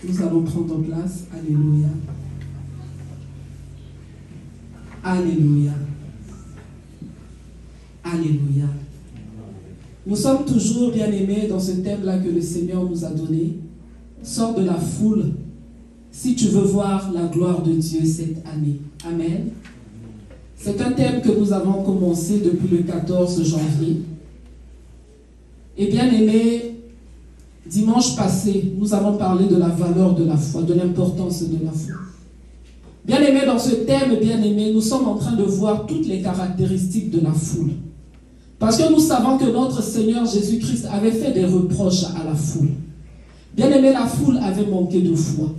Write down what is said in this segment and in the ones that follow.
Nous allons prendre place. Alléluia. Alléluia. Alléluia. Nous sommes toujours bien-aimés dans ce thème-là que le Seigneur nous a donné. Sors de la foule si tu veux voir la gloire de Dieu cette année. Amen. C'est un thème que nous avons commencé depuis le 14 janvier. Et bien-aimés, dimanche passé, nous avons parlé de la valeur de la foi, de l'importance de la foi. Bien-aimés, dans ce thème, bien-aimés, nous sommes en train de voir toutes les caractéristiques de la foule. Parce que nous savons que notre Seigneur Jésus-Christ avait fait des reproches à la foule. Bien-aimés, la foule avait manqué de foi.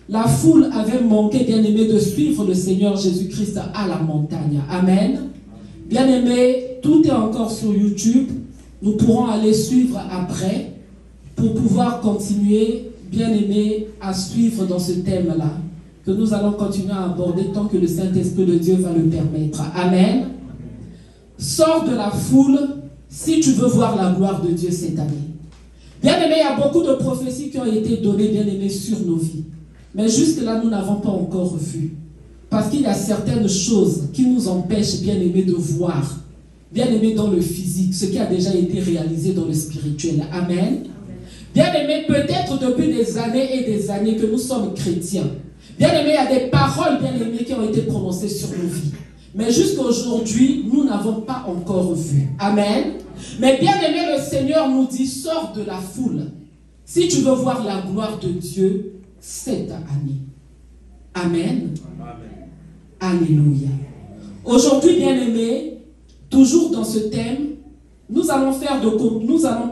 La foule avait manqué, bien-aimés, de suivre le Seigneur Jésus-Christ à la montagne. Amen. Bien-aimés, tout est encore sur YouTube. Nous pourrons aller suivre après pour pouvoir continuer, bien-aimés, à suivre dans ce thème-là, que nous allons continuer à aborder tant que le Saint-Esprit de Dieu va le permettre. Amen. Sors de la foule si tu veux voir la gloire de Dieu cette année. Bien-aimés, il y a beaucoup de prophéties qui ont été données, bien-aimés, sur nos vies. Mais jusque-là, nous n'avons pas encore vu. Parce qu'il y a certaines choses qui nous empêchent, bien-aimés, de voir, bien-aimés, dans le physique, ce qui a déjà été réalisé dans le spirituel. Amen. Bien-aimés, peut-être depuis des années et des années que nous sommes chrétiens. Bien-aimés, il y a des paroles, bien-aimés, qui ont été prononcées sur nos vies. Mais jusqu'à aujourd'hui, nous n'avons pas encore vu. Amen. Mais bien-aimé, le Seigneur nous dit, sors de la foule. Si tu veux voir la gloire de Dieu cette année. Amen. Amen. Alléluia. Aujourd'hui, bien-aimé, toujours dans ce thème, nous allons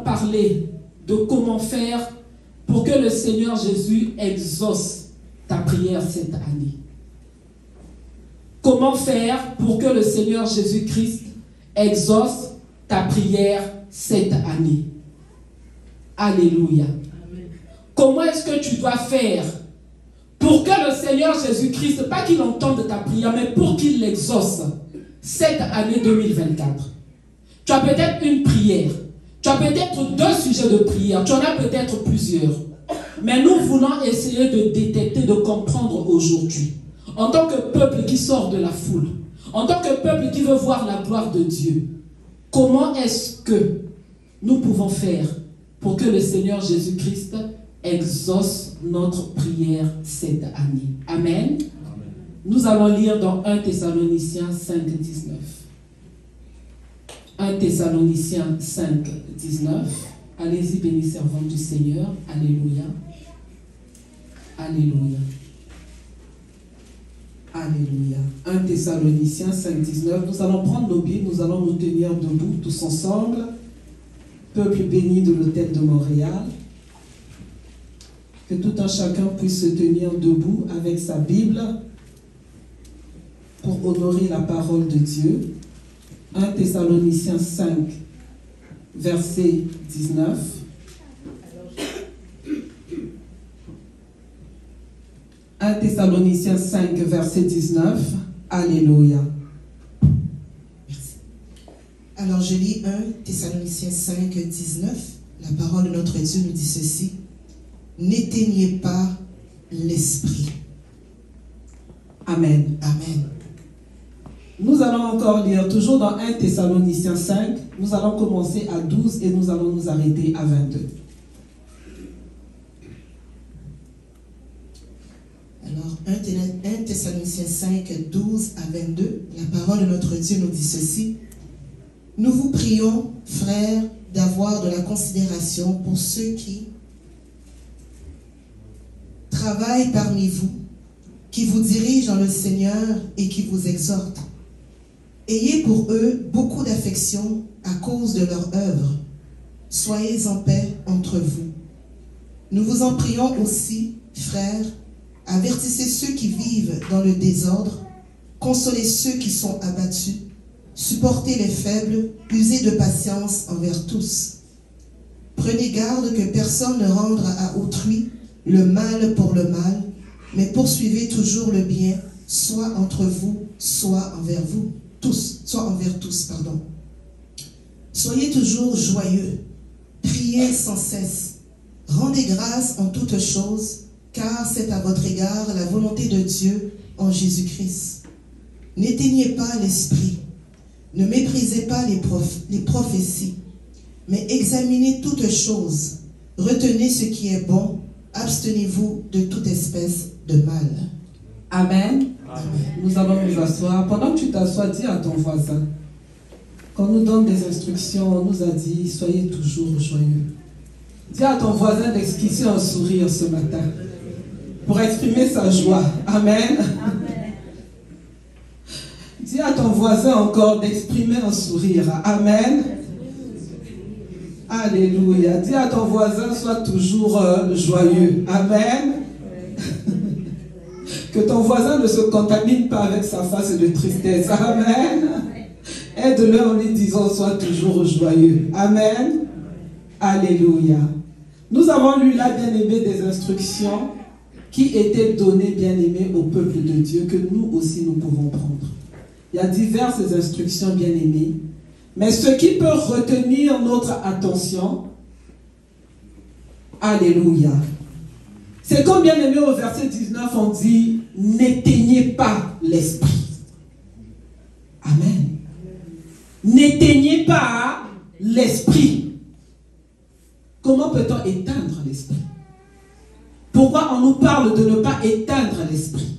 parler de comment faire pour que le Seigneur Jésus exauce ta prière cette année. Comment faire pour que le Seigneur Jésus-Christ exauce ta prière cette année? Alléluia. Amen. Comment est-ce que tu dois faire pour que le Seigneur Jésus-Christ, pas qu'il entende ta prière, mais pour qu'il l'exauce cette année 2024? Tu as peut-être une prière. Tu as peut-être 2 sujets de prière. Tu en as peut-être plusieurs. Mais nous voulons essayer de détecter, de comprendre aujourd'hui. En tant que peuple qui sort de la foule, en tant que peuple qui veut voir la gloire de Dieu, comment est-ce que nous pouvons faire pour que le Seigneur Jésus-Christ exauce notre prière cette année? Amen. Amen. Nous allons lire dans 1 Thessaloniciens 5, 19. 1 Thessaloniciens 5, 19. Allez-y, bénis servants du Seigneur. Alléluia. Alléluia. Alléluia. 1 Thessaloniciens 5, 19. Nous allons prendre nos Bibles, nous allons nous tenir debout tous ensemble. Peuple béni de l'hôtel de Montréal. Que tout un chacun puisse se tenir debout avec sa Bible pour honorer la parole de Dieu. 1 Thessaloniciens 5, verset 19. 1 Thessaloniciens 5, verset 19. Alléluia. Merci. Alors je lis 1 Thessaloniciens 5, 19. La parole de notre Dieu nous dit ceci. N'éteignez pas l'esprit. Amen. Amen. Nous allons encore lire, toujours dans 1 Thessaloniciens 5. Nous allons commencer à 12 et nous allons nous arrêter à 22. Alors, 1 Thessaloniciens 5, 12 à 22, la parole de notre Dieu nous dit ceci. Nous vous prions, frères, d'avoir de la considération pour ceux qui travaillent parmi vous, qui vous dirigent dans le Seigneur et qui vous exhortent. Ayez pour eux beaucoup d'affection à cause de leur œuvre. Soyez en paix entre vous. Nous vous en prions aussi, frères, avertissez ceux qui vivent dans le désordre, consolez ceux qui sont abattus, supportez les faibles, usez de patience envers tous. Prenez garde que personne ne rende à autrui le mal pour le mal, mais poursuivez toujours le bien, soit entre vous, soit envers vous, soit envers tous, pardon. Soyez toujours joyeux, priez sans cesse, rendez grâce en toutes choses, car c'est à votre égard la volonté de Dieu en Jésus-Christ. N'éteignez pas l'esprit, ne méprisez pas les prophéties, mais examinez toutes choses, retenez ce qui est bon, abstenez-vous de toute espèce de mal. Amen. Amen. Nous allons nous asseoir. Pendant que tu t'assois, dis à ton voisin. Quand on nous donne des instructions, on nous a dit, soyez toujours joyeux. Dis à ton voisin d'esquisser un sourire ce matin pour exprimer sa joie. Amen. Amen. Dis à ton voisin encore d'exprimer un sourire. Amen. Alléluia. Dis à ton voisin, sois toujours joyeux. Amen. Que ton voisin ne se contamine pas avec sa face de tristesse. Amen. Aide-le en lui disant, sois toujours joyeux. Amen. Alléluia. Nous avons lu là, bien-aimé, des instructions qui étaient données, bien-aimé, au peuple de Dieu, que nous aussi nous pouvons prendre. Il y a diverses instructions, bien-aimées. Mais ce qui peut retenir notre attention, alléluia, c'est comme, bien-aimé, au verset 19, on dit, n'éteignez pas l'esprit. Amen. N'éteignez pas l'esprit. Comment peut-on éteindre l'esprit? Pourquoi on nous parle de ne pas éteindre l'esprit?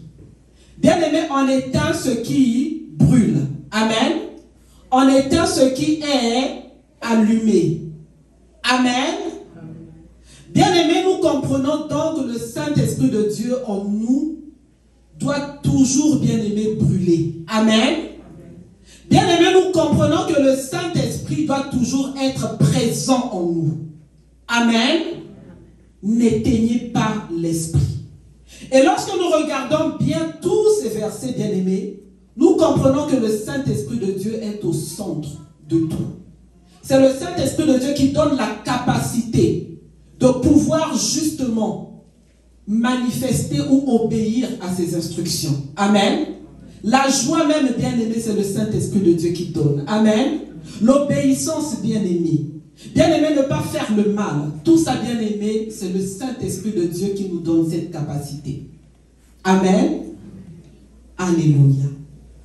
Bien-aimé, on éteint ce qui brûle. Amen. On éteint ce qui est allumé. Amen. Bien-aimé, nous comprenons donc que le Saint-Esprit de Dieu en nous doit toujours, bien-aimé, brûler. Amen. Bien-aimé, nous comprenons que le Saint-Esprit doit toujours être présent en nous. Amen. N'éteignez pas l'esprit. Et lorsque nous regardons bien tous ces versets, bien-aimés, nous comprenons que le Saint-Esprit de Dieu est au centre de tout. C'est le Saint-Esprit de Dieu qui donne la capacité de pouvoir justement manifester ou obéir à ses instructions. Amen. La joie même, bien-aimé, c'est le Saint-Esprit de Dieu qui donne. Amen. L'obéissance, bien-aimé. Bien-aimé, ne pas faire le mal. Tout ça, bien-aimé, c'est le Saint-Esprit de Dieu qui nous donne cette capacité. Amen. Alléluia.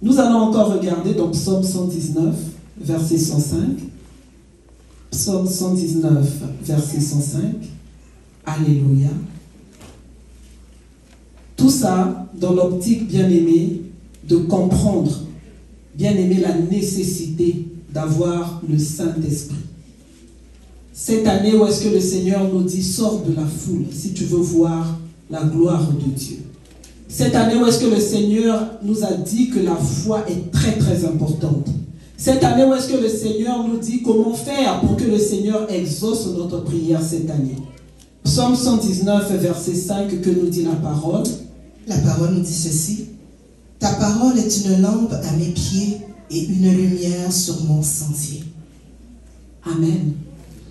Nous allons encore regarder dans Psaume 119, verset 105. Psaume 119, verset 105. Alléluia. Tout ça dans l'optique, bien-aimé, de comprendre, bien-aimé, la nécessité d'avoir le Saint-Esprit. Cette année où est-ce que le Seigneur nous dit, sors de la foule si tu veux voir la gloire de Dieu. Cette année où est-ce que le Seigneur nous a dit que la foi est très très importante. Cette année où est-ce que le Seigneur nous dit comment faire pour que le Seigneur exauce notre prière cette année. Psaume 119, verset 5, que nous dit la parole. La parole nous dit ceci. Ta parole est une lampe à mes pieds et une lumière sur mon sentier. Amen.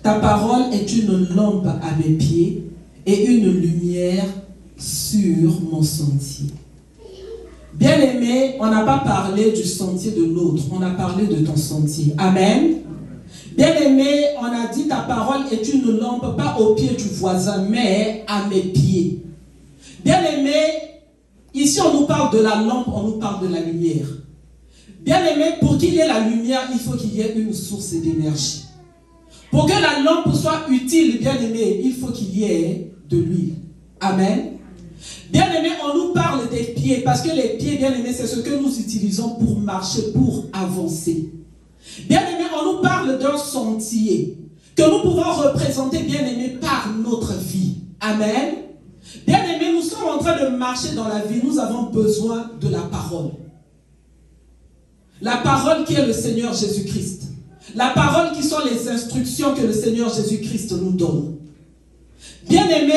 Ta parole est une lampe à mes pieds et une lumière sur mon sentier. Bien-aimé, on n'a pas parlé du sentier de l'autre, on a parlé de ton sentier. Amen. Bien-aimé, on a dit ta parole est une lampe, pas au pied du voisin, mais à mes pieds. Bien-aimé, ici on nous parle de la lampe, on nous parle de la lumière. Bien-aimé, pour qu'il y ait la lumière, il faut qu'il y ait une source d'énergie. Pour que la lampe soit utile, bien-aimé, il faut qu'il y ait de l'huile. Amen. Bien-aimé, on nous parle des pieds, parce que les pieds, bien-aimé, c'est ce que nous utilisons pour marcher, pour avancer. Bien-aimé, on nous parle d'un sentier que nous pouvons représenter, bien-aimé, par notre vie. Amen. Bien-aimé, nous sommes en train de marcher dans la vie, nous avons besoin de la parole. La parole qui est le Seigneur Jésus-Christ. La parole qui sont les instructions que le Seigneur Jésus-Christ nous donne. Bien-aimé,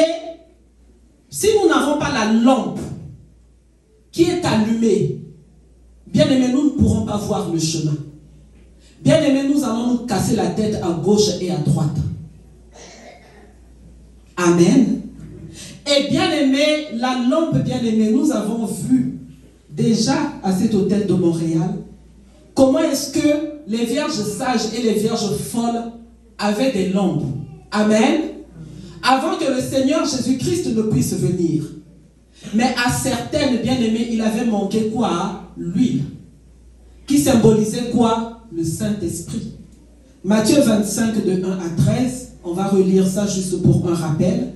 si nous n'avons pas la lampe qui est allumée, bien-aimé, nous ne pourrons pas voir le chemin. Bien-aimé, nous allons nous casser la tête à gauche et à droite. Amen. Et bien-aimé, la lampe, bien-aimé, nous avons vu déjà à cet hôtel de Montréal comment est-ce que les vierges sages et les vierges folles avaient des lampes. Amen. avant que le Seigneur Jésus-Christ ne puisse venir. Mais à certaines bien-aimées, il avait manqué quoi? L'huile. Qui symbolisait quoi? Le Saint-Esprit. Matthieu 25, de 1 à 13. On va relire ça juste pour un rappel.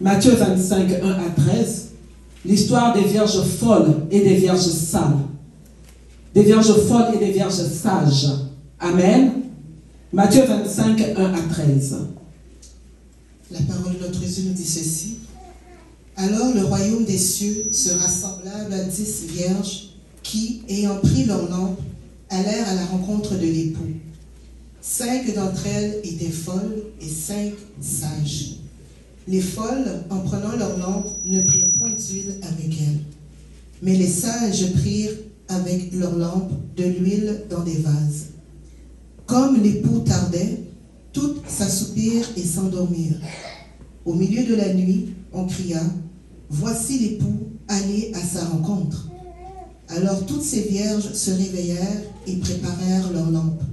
Matthieu 25, 1 à 13. L'histoire des vierges folles et des vierges sales. Des vierges folles et des vierges sages. Amen. Matthieu 25, 1 à 13. La parole de notre Jésus nous dit ceci. Alors le royaume des cieux sera semblable à 10 vierges qui, ayant pris leur lampe, allèrent à la rencontre de l'époux. 5 d'entre elles étaient folles et 5 sages. Les folles, en prenant leur lampe, ne prirent point d'huile avec elles. Mais les sages prirent avec leur lampe de l'huile dans des vases. Comme l'époux tardait, toutes s'assoupirent et s'endormirent. Au milieu de la nuit, on cria, « Voici l'époux, allez à sa rencontre. » Alors toutes ces vierges se réveillèrent et préparèrent leurs lampes.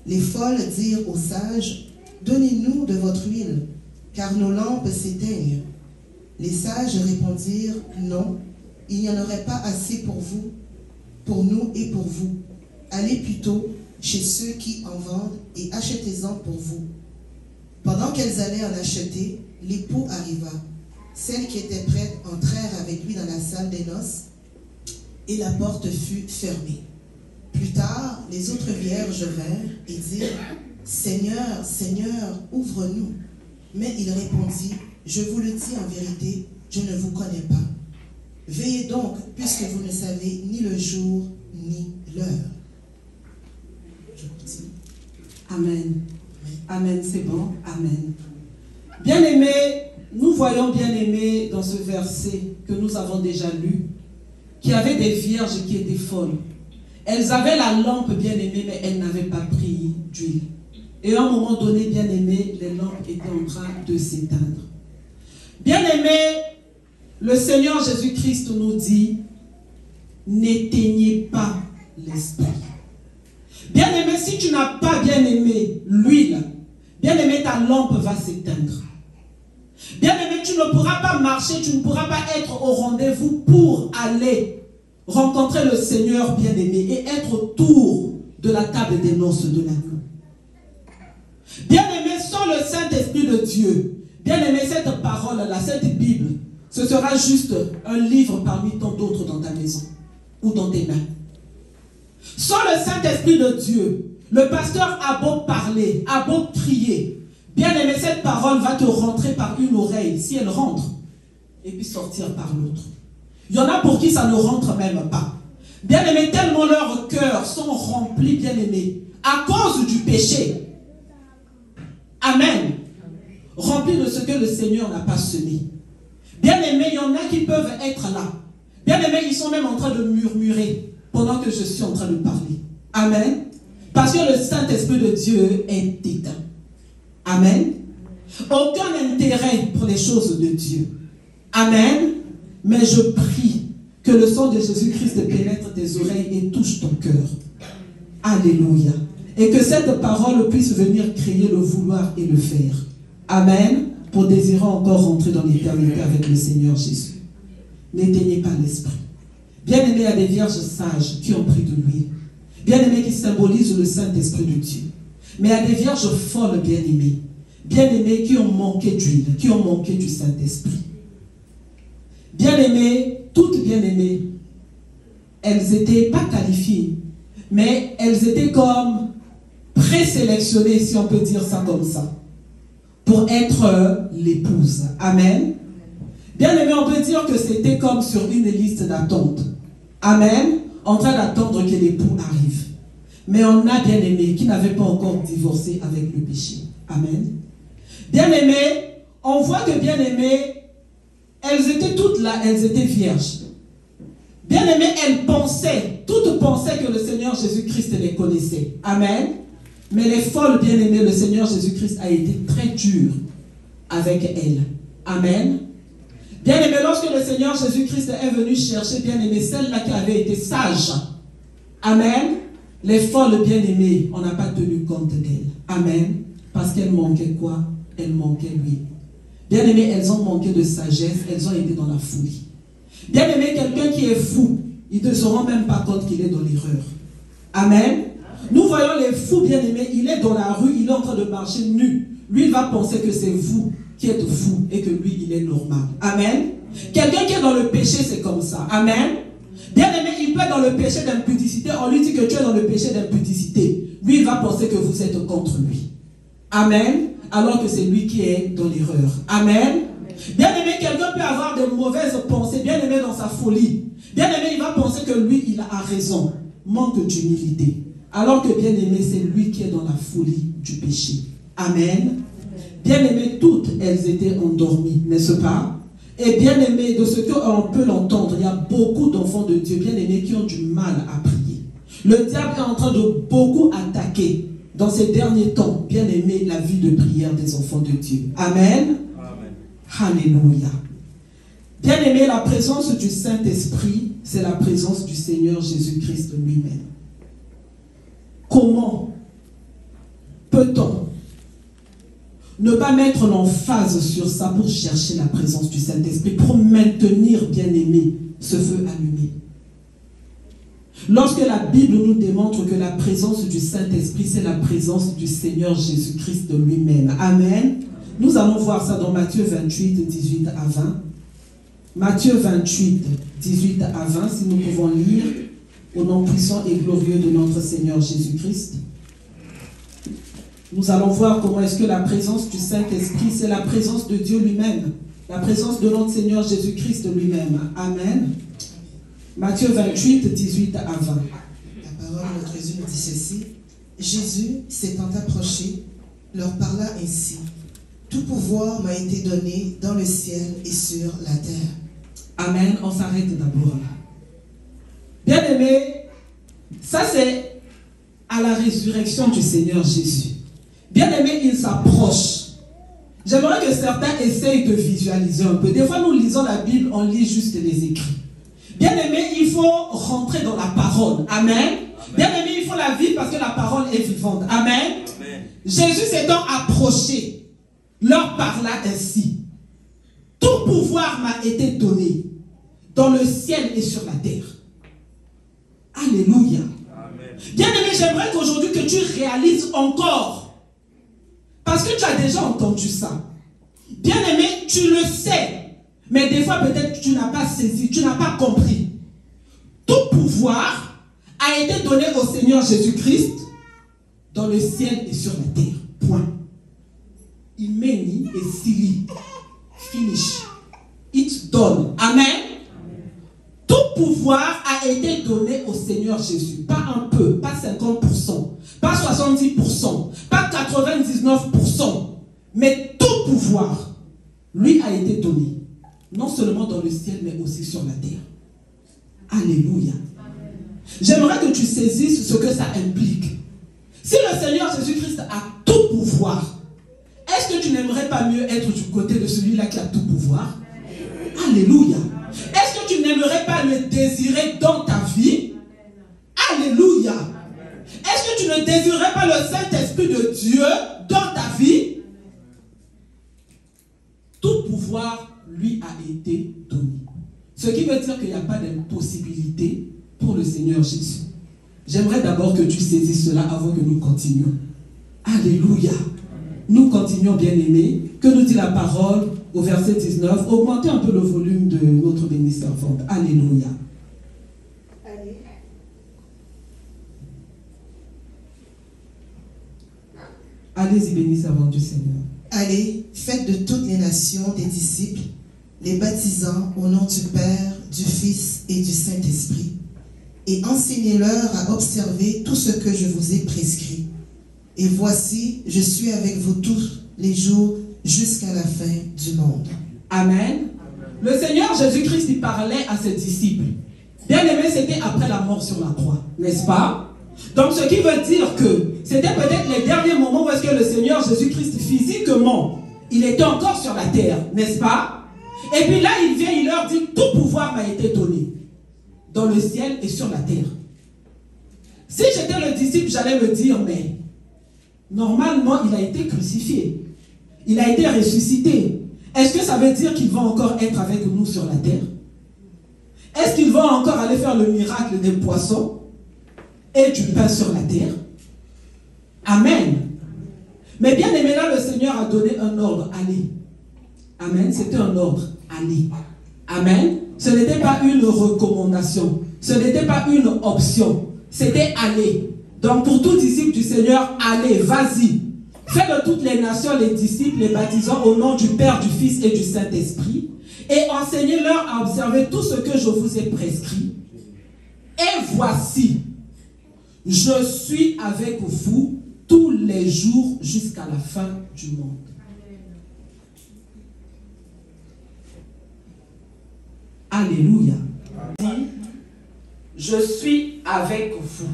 Les folles dirent aux sages, « Donnez-nous de votre huile, car nos lampes s'éteignent. » Les sages répondirent, « Non, il n'y en aurait pas assez pour vous, pour nous et pour vous. Allez plutôt chez ceux qui en vendent et achetez-en pour vous. » Pendant qu'elles allaient en acheter, l'époux arriva. Celles qui étaient prêtes entrèrent avec lui dans la salle des noces et la porte fut fermée. Plus tard, les autres vierges vinrent et dirent, « Seigneur, Seigneur, ouvre-nous. » Mais il répondit, « Je vous le dis en vérité, je ne vous connais pas. Veillez donc, puisque vous ne savez ni le jour ni l'heure. » Je continue. Amen. Amen, c'est bon. Amen. Bien-aimés, nous voyons bien-aimés dans ce verset que nous avons déjà lu, qu'il y avait des vierges qui étaient folles. Elles avaient la lampe bien-aimée, mais elles n'avaient pas pris d'huile. Et à un moment donné, bien-aimés, les lampes étaient en train de s'éteindre. Bien-aimés, le Seigneur Jésus-Christ nous dit, n'éteignez pas l'esprit. Bien-aimé, si tu n'as pas bien-aimé l'huile, bien-aimé, ta lampe va s'éteindre. Bien-aimé, tu ne pourras pas marcher, tu ne pourras pas être au rendez-vous pour aller rencontrer le Seigneur bien-aimé et être autour de la table des noces de l'agneau. Bien-aimé, sans le Saint-Esprit de Dieu, bien-aimé, cette parole-là, cette Bible, ce sera juste un livre parmi tant d'autres dans ta maison ou dans tes mains. Sans le Saint-Esprit de Dieu, le pasteur a beau parler, a beau crier, bien-aimé, cette parole va te rentrer par une oreille, si elle rentre, et puis sortir par l'autre. Il y en a pour qui ça ne rentre même pas. Bien-aimé, tellement leurs cœurs sont remplis, bien-aimé, à cause du péché. Amen. Remplis de ce que le Seigneur n'a pas semé. Bien-aimé, il y en a qui peuvent être là. Bien-aimé, ils sont même en train de murmurer pendant que je suis en train de parler. Amen. Parce que le Saint-Esprit de Dieu est éteint. Amen. Aucun intérêt pour les choses de Dieu. Amen. Mais je prie que le sang de Jésus-Christ pénètre tes oreilles et touche ton cœur. Alléluia. Et que cette parole puisse venir créer le vouloir et le faire. Amen. Pour désirer encore rentrer dans l'éternité avec le Seigneur Jésus. N'éteignez pas l'esprit. Bien-aimés, à des vierges sages qui ont pris de l'huile. Bien-aimés qui symbolisent le Saint-Esprit de Dieu. Mais à des vierges folles, bien-aimés. Bien-aimés qui ont manqué d'huile, qui ont manqué du Saint-Esprit. Bien-aimées, toutes bien-aimées, elles n'étaient pas qualifiées, mais elles étaient comme présélectionnées, si on peut dire ça comme ça, pour être l'épouse. Amen. Bien-aimés, on peut dire que c'était comme sur une liste d'attente. Amen. En train d'attendre que l'époux arrive. Mais on a bien-aimés qui n'avaient pas encore divorcé avec le péché. Amen. Bien-aimés, on voit que bien-aimés, elles étaient toutes là, elles étaient vierges. Bien-aimées, elles pensaient, toutes pensaient que le Seigneur Jésus-Christ les connaissait. Amen. Mais les folles, bien-aimées, le Seigneur Jésus-Christ a été très dur avec elles. Amen. Bien-aimées, lorsque le Seigneur Jésus-Christ est venu chercher, bien-aimées, celles-là qui avaient été sages. Amen. Les folles, bien-aimées, on n'a pas tenu compte d'elles. Amen. Parce qu'elles manquaient quoi? Elles manquaient lui. Bien-aimés, elles ont manqué de sagesse, elles ont été dans la folie. Bien-aimé, quelqu'un qui est fou, il ne se rend même pas compte qu'il est dans l'erreur. Amen. Nous voyons les fous, bien-aimés, il est dans la rue, il est en train de marcher nu. Lui, il va penser que c'est vous qui êtes fou et que lui, il est normal. Amen. Quelqu'un qui est dans le péché, c'est comme ça. Amen. Bien-aimé, il peut être dans le péché d'impudicité. On lui dit que tu es dans le péché d'impudicité. Lui, il va penser que vous êtes contre lui. Amen. Alors que c'est lui qui est dans l'erreur. Amen. Bien-aimé, quelqu'un peut avoir de mauvaises pensées. Bien-aimé dans sa folie. Bien-aimé, il va penser que lui, il a raison. Manque d'humilité. Alors que bien-aimé, c'est lui qui est dans la folie du péché. Amen. Bien-aimé, toutes elles étaient endormies, n'est-ce pas? Et bien-aimé, de ce qu'on peut l'entendre, il y a beaucoup d'enfants de Dieu, bien-aimés, qui ont du mal à prier. Le diable est en train de beaucoup attaquer dans ces derniers temps, bien-aimé, la vie de prière des enfants de Dieu. Amen. Amen. Alléluia. Bien-aimé, la présence du Saint-Esprit, c'est la présence du Seigneur Jésus-Christ lui-même. Comment peut-on ne pas mettre l'emphase sur ça pour chercher la présence du Saint-Esprit, pour maintenir, bien-aimé, ce feu allumé? Lorsque la Bible nous démontre que la présence du Saint-Esprit, c'est la présence du Seigneur Jésus-Christ de lui-même. Amen. Nous allons voir ça dans Matthieu 28, 18 à 20. Matthieu 28, 18 à 20, si nous pouvons lire, au nom puissant et glorieux de notre Seigneur Jésus-Christ. Nous allons voir comment est-ce que la présence du Saint-Esprit, c'est la présence de Dieu lui-même. La présence de notre Seigneur Jésus-Christ lui-même. Amen. Matthieu 28, 18 à 20. La parole de notre Jésus nous dit ceci. Jésus, s'étant approché, leur parla ainsi. Tout pouvoir m'a été donné dans le ciel et sur la terre. Amen. On s'arrête d'abord là. Bien-aimé, ça c'est à la résurrection du Seigneur Jésus. Bien-aimé, il s'approche. J'aimerais que certains essayent de visualiser un peu. Des fois, nous lisons la Bible, on lit juste les écrits. Bien-aimé, il faut rentrer dans la parole. Amen. Bien-aimé, il faut la vivre parce que la parole est vivante. Amen. Amen. Jésus s'étant approché, leur parla ainsi. Tout pouvoir m'a été donné dans le ciel et sur la terre. Alléluia. Bien-aimé, j'aimerais qu'aujourd'hui que tu réalises encore. Parce que tu as déjà entendu ça. Bien-aimé, tu le sais. Mais des fois, peut-être tu n'as pas saisi, tu n'as pas compris. Tout pouvoir a été donné au Seigneur Jésus-Christ dans le ciel et sur la terre. Point. Imeni et Sili. Finish. It done. Amen. Tout pouvoir a été donné au Seigneur Jésus. Pas un peu, pas 50%, pas 70%, pas 99%. Mais tout pouvoir, lui, a été donné. Non seulement dans le ciel, mais aussi sur la terre. Alléluia. J'aimerais que tu saisisses ce que ça implique. Si le Seigneur Jésus-Christ a tout pouvoir, est-ce que tu n'aimerais pas mieux être du côté de celui-là qui a tout pouvoir? Alléluia. Est-ce que tu n'aimerais pas le désirer dans ta vie? Alléluia. Est-ce que tu ne désirerais pas le Saint-Esprit de Dieu dans ta vie? Tout pouvoir lui a été donné. Ce qui veut dire qu'il n'y a pas d'impossibilité pour le Seigneur Jésus. J'aimerais d'abord que tu saisisses cela avant que nous continuions. Alléluia. Nous continuons, bien-aimés. Que nous dit la parole au verset 19? Augmentez un peu le volume de notre bénie servante. Alléluia. Allez-y, bénie servante du Seigneur. Allez, faites de toutes les nations des disciples, les baptisant au nom du Père, du Fils et du Saint-Esprit, et enseignez-leur à observer tout ce que je vous ai prescrit. Et voici, je suis avec vous tous les jours jusqu'à la fin du monde. Amen. Le Seigneur Jésus-Christ, il parlait à ses disciples. Bien aimé, c'était après la mort sur la croix, n'est-ce pas? Donc, ce qui veut dire que c'était peut-être les derniers moments où est-ce que le Seigneur Jésus-Christ, physiquement, il était encore sur la terre, n'est-ce pas? Et puis là, il vient, il leur dit, tout pouvoir m'a été donné dans le ciel et sur la terre. Si j'étais le disciple, j'allais me dire, mais normalement, il a été crucifié. Il a été ressuscité. Est-ce que ça veut dire qu'il va encore être avec nous sur la terre? Est-ce qu'il va encore aller faire le miracle des poissons et du pain sur la terre? Amen. Mais bien aimé, là, le Seigneur a donné un ordre, allez. Amen, c'était un ordre, allez. Amen. Ce n'était pas une recommandation, ce n'était pas une option, c'était aller. Donc pour tout disciple du Seigneur, allez, vas-y. Faites de toutes les nations les disciples, les baptisant au nom du Père, du Fils et du Saint-Esprit, et enseignez-leur à observer tout ce que je vous ai prescrit. Et voici, je suis avec vous tous les jours jusqu'à la fin du monde. Alléluia. Je suis avec vous.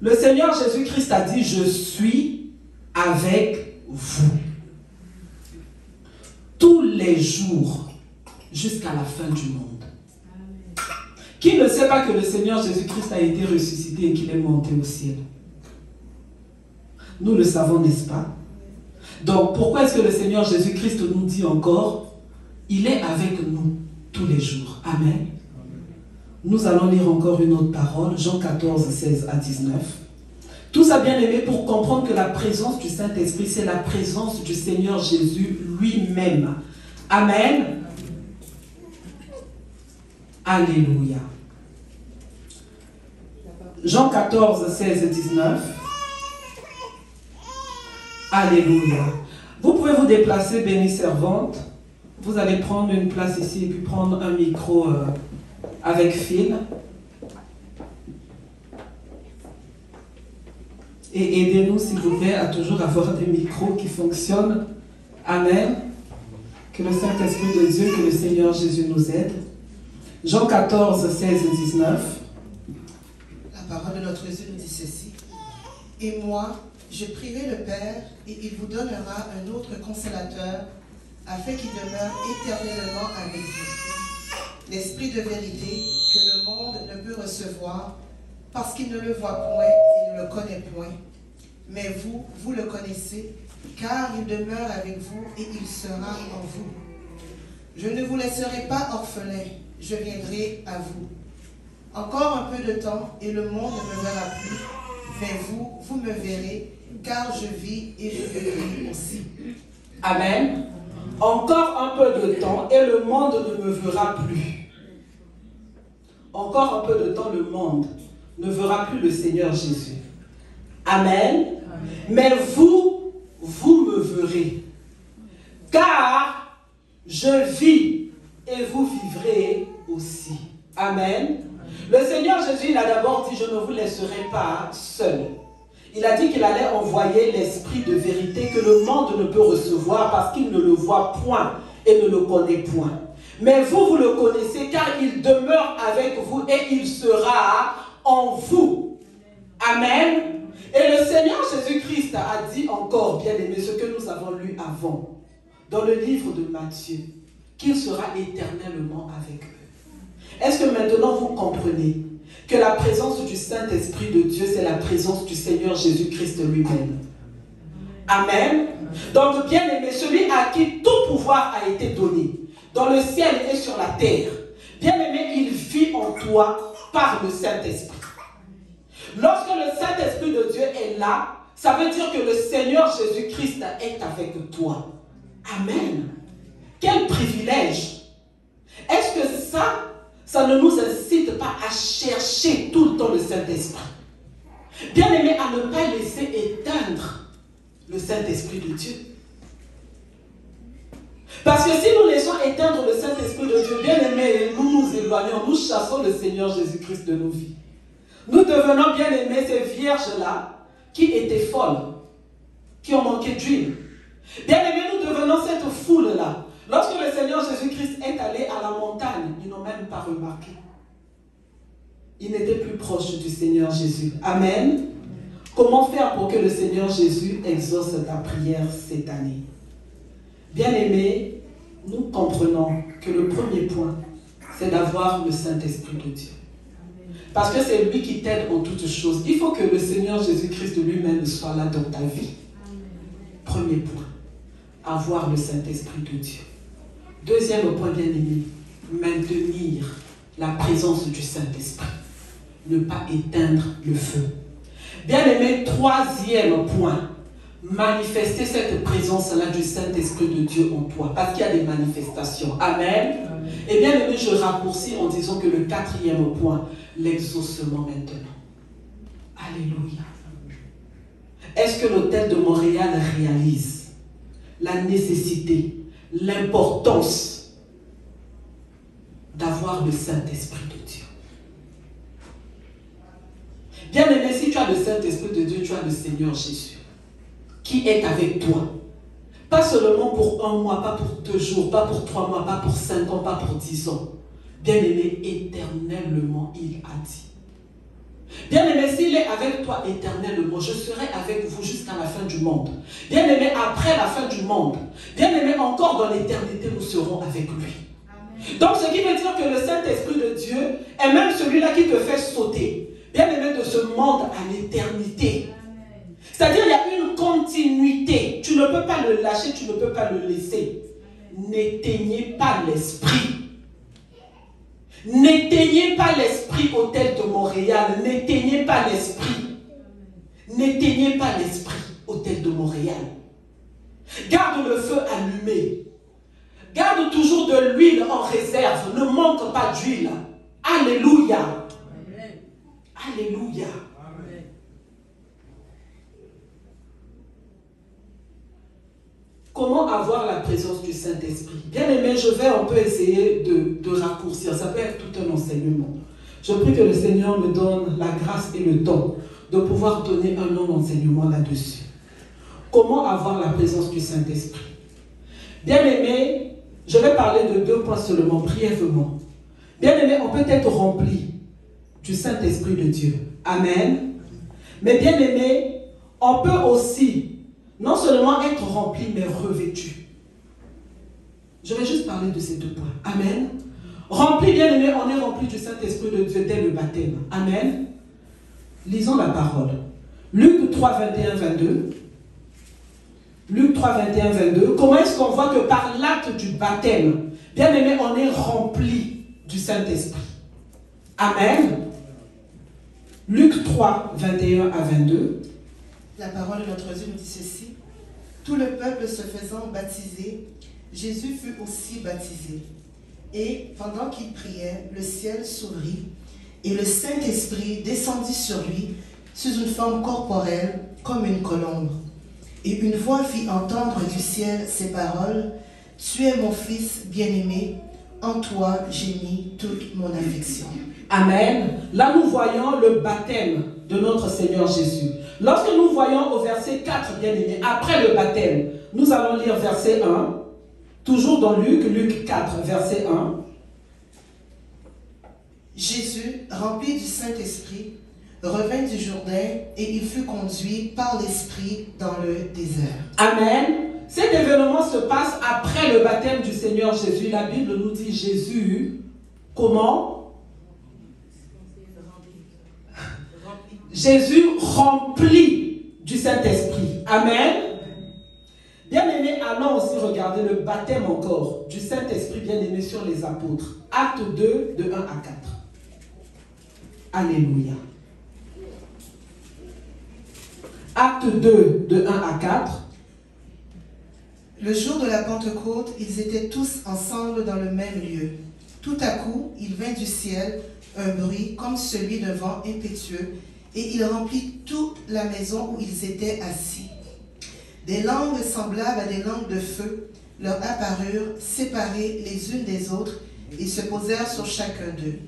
Le Seigneur Jésus-Christ a dit, je suis avec vous. Tous les jours jusqu'à la fin du monde. Qui ne sait pas que le Seigneur Jésus-Christ a été ressuscité et qu'il est monté au ciel? Nous le savons, n'est-ce pas? Donc, pourquoi est-ce que le Seigneur Jésus-Christ nous dit encore, il est avec nous tous les jours? Amen. Nous allons lire encore une autre parole, Jean 14, 16 à 19. Tout ça, bien aimé, pour comprendre que la présence du Saint-Esprit, c'est la présence du Seigneur Jésus lui-même. Amen. Alléluia. Jean 14, 16 et 19. Alléluia. Vous pouvez vous déplacer, bénie servante. Vous allez prendre une place ici et puis prendre un micro avec fil. Et aidez-nous, s'il vous plaît, à toujours avoir des micros qui fonctionnent. Amen. Que le Saint-Esprit de Dieu, que le Seigneur Jésus nous aide. Jean 14, 16 et 19. La parole de notre Dieu nous dit ceci. Et moi, je prierai le Père, et il vous donnera un autre consolateur, afin qu'il demeure éternellement avec vous. L'Esprit de vérité que le monde ne peut recevoir, parce qu'il ne le voit point et ne le connaît point. Mais vous, vous le connaissez, car il demeure avec vous et il sera en vous. Je ne vous laisserai pas orphelins, je viendrai à vous. Encore un peu de temps et le monde ne me verra plus, mais vous, vous me verrez, car je vis et je vivrai aussi. Amen. Encore un peu de temps et le monde ne me verra plus. Encore un peu de temps, le monde ne verra plus le Seigneur Jésus. Amen. Mais vous, vous me verrez. Car je vis et vous vivrez aussi. Amen. Le Seigneur Jésus, il a d'abord dit, je ne vous laisserai pas seul. Il a dit qu'il allait envoyer l'Esprit de vérité que le monde ne peut recevoir parce qu'il ne le voit point et ne le connaît point. Mais vous, vous le connaissez car il demeure avec vous et il sera en vous. Amen. Et le Seigneur Jésus-Christ a dit encore, bien aimé, ce que nous avons lu avant, dans le livre de Matthieu, qu'il sera éternellement avec eux. Est-ce que maintenant vous comprenez que la présence du Saint-Esprit de Dieu, c'est la présence du Seigneur Jésus-Christ lui-même? Amen. Donc, bien aimé, celui à qui tout pouvoir a été donné, dans le ciel et sur la terre, bien aimé, il vit en toi par le Saint-Esprit. Lorsque le Saint-Esprit de Dieu est là, ça veut dire que le Seigneur Jésus-Christ est avec toi. Amen. Quel privilège. Est-ce que ça ne nous incite pas à chercher tout le temps le Saint-Esprit? Bien aimé, à ne pas laisser éteindre le Saint-Esprit de Dieu. Parce que si nous laissons éteindre le Saint-Esprit de Dieu, bien aimé, nous nous éloignons, nous chassons le Seigneur Jésus-Christ de nos vies. Nous devenons, bien aimés, ces vierges-là qui étaient folles, qui ont manqué d'huile. Bien aimés, nous devenons cette foule-là. Lorsque le Seigneur Jésus-Christ est allé à la montagne, ils n'ont même pas remarqué. Ils n'étaient plus proches du Seigneur Jésus. Amen. Comment faire pour que le Seigneur Jésus exauce ta prière cette année? Bien aimés, nous comprenons que le premier point, c'est d'avoir le Saint-Esprit de Dieu. Parce que c'est lui qui t'aide en toutes choses. Il faut que le Seigneur Jésus-Christ lui-même soit là dans ta vie. Premier point. avoir le Saint-Esprit de Dieu. Deuxième point, bien-aimé, maintenir la présence du Saint-Esprit. Ne pas éteindre le feu. Bien-aimé, troisième point, manifester cette présence-là du Saint-Esprit de Dieu en toi. Parce qu'il y a des manifestations. Amen. Amen. Et bien aimé, je raccourcis en disant que le quatrième point, l'exaucement maintenant. Alléluia. Est-ce que l'hôtel de Montréal réalise la nécessité, l'importance d'avoir le Saint-Esprit de Dieu? Bien aimé, si tu as le Saint-Esprit de Dieu, tu as le Seigneur Jésus qui est avec toi. Pas seulement pour 1 mois, pas pour 2 jours, pas pour 3 mois, pas pour 5 ans, pas pour 10 ans. Bien aimé, éternellement, il a dit. Bien aimé, s'il est avec toi éternellement, je serai avec vous jusqu'à la fin du monde. Bien aimé, après la fin du monde, bien aimé, encore dans l'éternité, nous serons avec lui. Amen. Donc, ce qui veut dire que le Saint-Esprit de Dieu est même celui-là qui te fait sauter, bien aimé, de ce monde à l'éternité. C'est-à-dire, il y a une continuité. Tu ne peux pas le lâcher, tu ne peux pas le laisser. N'éteignez pas l'esprit. N'éteignez pas l'esprit, hôtel de Montréal. N'éteignez pas l'esprit. N'éteignez pas l'esprit, hôtel de Montréal. Garde le feu allumé. Garde toujours de l'huile en réserve. Ne manque pas d'huile. Alléluia. Alléluia. Comment avoir la présence du Saint-Esprit? Bien aimé, je vais un peu essayer de raccourcir. Ça peut être tout un enseignement. Je prie que le Seigneur me donne la grâce et le temps de pouvoir donner un long enseignement là-dessus. Comment avoir la présence du Saint-Esprit? Bien aimé, je vais parler de 2 points seulement, brièvement. Bien aimé, on peut être rempli du Saint-Esprit de Dieu. Amen. Mais bien aimé, on peut aussi non seulement être rempli, mais revêtu. Je vais juste parler de ces 2 points. Amen. Rempli, bien aimé, on est rempli du Saint-Esprit de Dieu dès le baptême. Amen. Lisons la parole. Luc 3, 21, 22. Luc 3, 21, 22. Comment est-ce qu'on voit que par l'acte du baptême, bien aimé, on est rempli du Saint-Esprit? Amen. Luc 3, 21 à 22. La parole de notre Dieu nous dit ceci. Tout le peuple se faisant baptiser, Jésus fut aussi baptisé. Et pendant qu'il priait, le ciel s'ouvrit et le Saint-Esprit descendit sur lui sous une forme corporelle comme une colombe. Et une voix fit entendre du ciel ces paroles. Tu es mon fils bien-aimé, en toi j'ai mis toute mon affection. Amen. Là nous voyons le baptême de notre Seigneur Jésus. Lorsque nous voyons au verset 4, bien aimé, après le baptême, nous allons lire verset 1, toujours dans Luc 4, verset 1. Jésus, rempli du Saint-Esprit, revint du Jourdain et il fut conduit par l'Esprit dans le désert. Amen. Cet événement se passe après le baptême du Seigneur Jésus. La Bible nous dit Jésus, comment? Jésus rempli du Saint-Esprit. Amen. Bien-aimé, allons aussi regarder le baptême encore du Saint-Esprit, bien-aimé, sur les apôtres. Acte 2, de 1 à 4. Alléluia. Acte 2, de 1 à 4. Le jour de la Pentecôte, ils étaient tous ensemble dans le même lieu. Tout à coup, il vint du ciel un bruit comme celui d'un vent impétueux, et il remplit toute la maison où ils étaient assis. Des langues semblables à des langues de feu leur apparurent, séparées les unes des autres, et se posèrent sur chacun d'eux.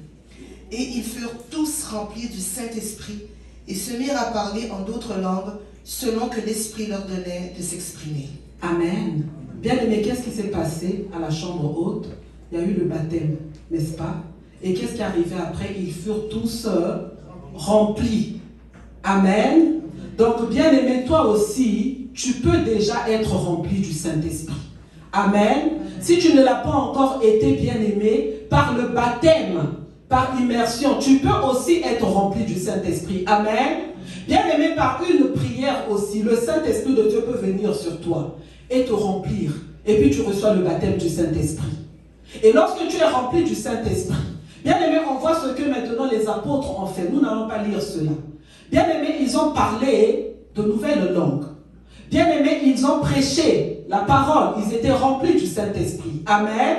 Et ils furent tous remplis du Saint-Esprit, et se mirent à parler en d'autres langues, selon que l'Esprit leur donnait de s'exprimer. Amen. Bien aimé, qu'est-ce qui s'est passé à la chambre haute? Il y a eu le baptême, n'est-ce pas? Et qu'est-ce qui est arrivé après? Ils furent tous remplis. Amen. Donc, bien aimé, toi aussi, tu peux déjà être rempli du Saint-Esprit. Amen. Si tu ne l'as pas encore été, bien aimé, par le baptême, par immersion, tu peux aussi être rempli du Saint-Esprit. Amen. Bien aimé, par une prière aussi, le Saint-Esprit de Dieu peut venir sur toi. et te remplir. Et puis tu reçois le baptême du Saint-Esprit. Et lorsque tu es rempli du Saint-Esprit, bien aimé, on voit ce que maintenant les apôtres ont fait. Nous n'allons pas lire cela. Bien aimé, ils ont parlé de nouvelles langues. Bien aimé, ils ont prêché la parole. Ils étaient remplis du Saint-Esprit. Amen.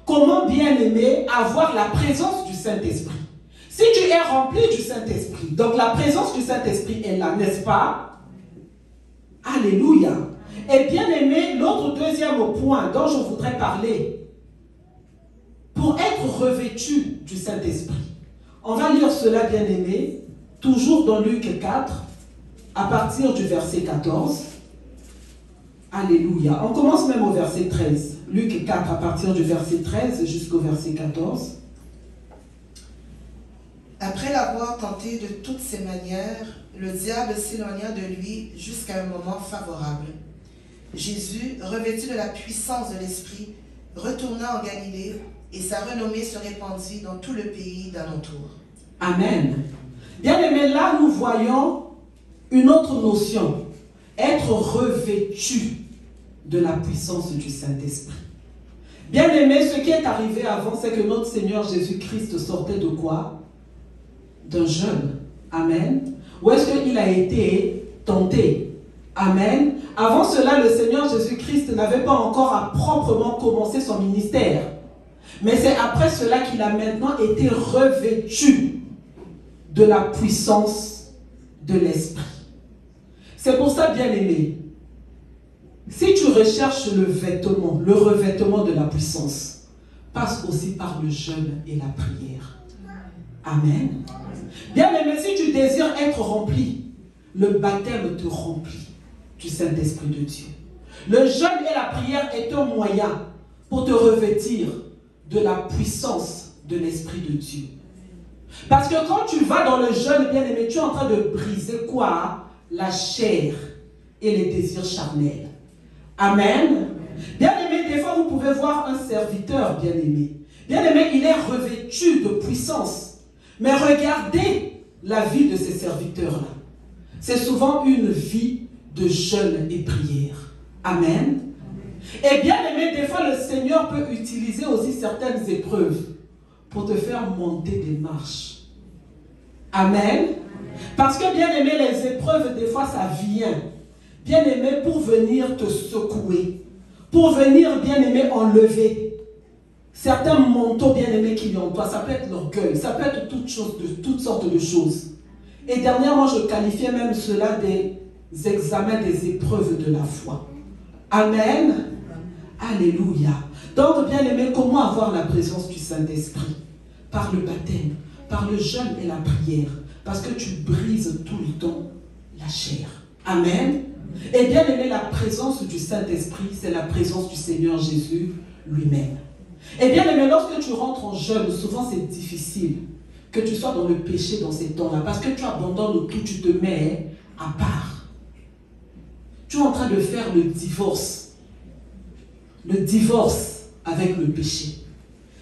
Comment, bien aimé, avoir la présence du Saint-Esprit? Si tu es rempli du Saint-Esprit, donc la présence du Saint-Esprit est là, n'est-ce pas? Alléluia. Et bien aimé, l'autre deuxième point dont je voudrais parler, pour être revêtu du Saint-Esprit, on va lire cela, bien aimé, toujours dans Luc 4, à partir du verset 14. Alléluia. On commence même au verset 13. Luc 4, à partir du verset 13 jusqu'au verset 14. Après l'avoir tenté de toutes ses manières, le diable s'éloigna de lui jusqu'à un moment favorable. Jésus, revêtu de la puissance de l'Esprit, retourna en Galilée et sa renommée se répandit dans tout le pays d'alentour. Amen. Bien aimé, là nous voyons une autre notion. Être revêtu de la puissance du Saint-Esprit. Bien aimé, ce qui est arrivé avant, c'est que notre Seigneur Jésus-Christ sortait de quoi? D'un jeûne. Amen. Où est-ce qu'il a été tenté? Amen. Avant cela, le Seigneur Jésus-Christ n'avait pas encore à proprement commencer son ministère. Mais c'est après cela qu'il a maintenant été revêtu de la puissance de l'Esprit. C'est pour ça, bien aimé, si tu recherches le revêtement de la puissance, passe aussi par le jeûne et la prière. Amen. Bien aimé, si tu désires être rempli, le baptême te remplit du Saint-Esprit de Dieu. Le jeûne et la prière est un moyen pour te revêtir de la puissance de l'Esprit de Dieu. Parce que quand tu vas dans le jeûne, bien aimé, tu es en train de briser quoi? La chair et les désirs charnels. Amen. Bien aimé, des fois vous pouvez voir un serviteur, bien aimé. Bien aimé, il est revêtu de puissance. Mais regardez la vie de ces serviteurs-là. C'est souvent une vie de jeûne et prière. Amen. Et bien aimé, des fois le Seigneur peut utiliser aussi certaines épreuves pour te faire monter des marches. Amen. Parce que bien aimé, les épreuves, des fois ça vient, bien aimé, pour venir te secouer, pour venir, bien aimé, enlever certains manteaux, bien aimés, qu'il y a en toi. Ça peut être l'orgueil, ça peut être toutes sortes de choses. Et dernièrement, je qualifiais même cela des examens, des épreuves de la foi. Amen. Alléluia. Donc, bien aimé, comment avoir la présence du Saint-Esprit? Par le baptême, par le jeûne et la prière. Parce que tu brises tout le temps la chair. Amen. Et bien aimé, la présence du Saint-Esprit, c'est la présence du Seigneur Jésus lui-même. Et bien aimé, lorsque tu rentres en jeûne, souvent c'est difficile que tu sois dans le péché dans ces temps-là. Parce que tu abandonnes tout, tu te mets à part. Tu es en train de faire le divorce. Le divorce avec le péché.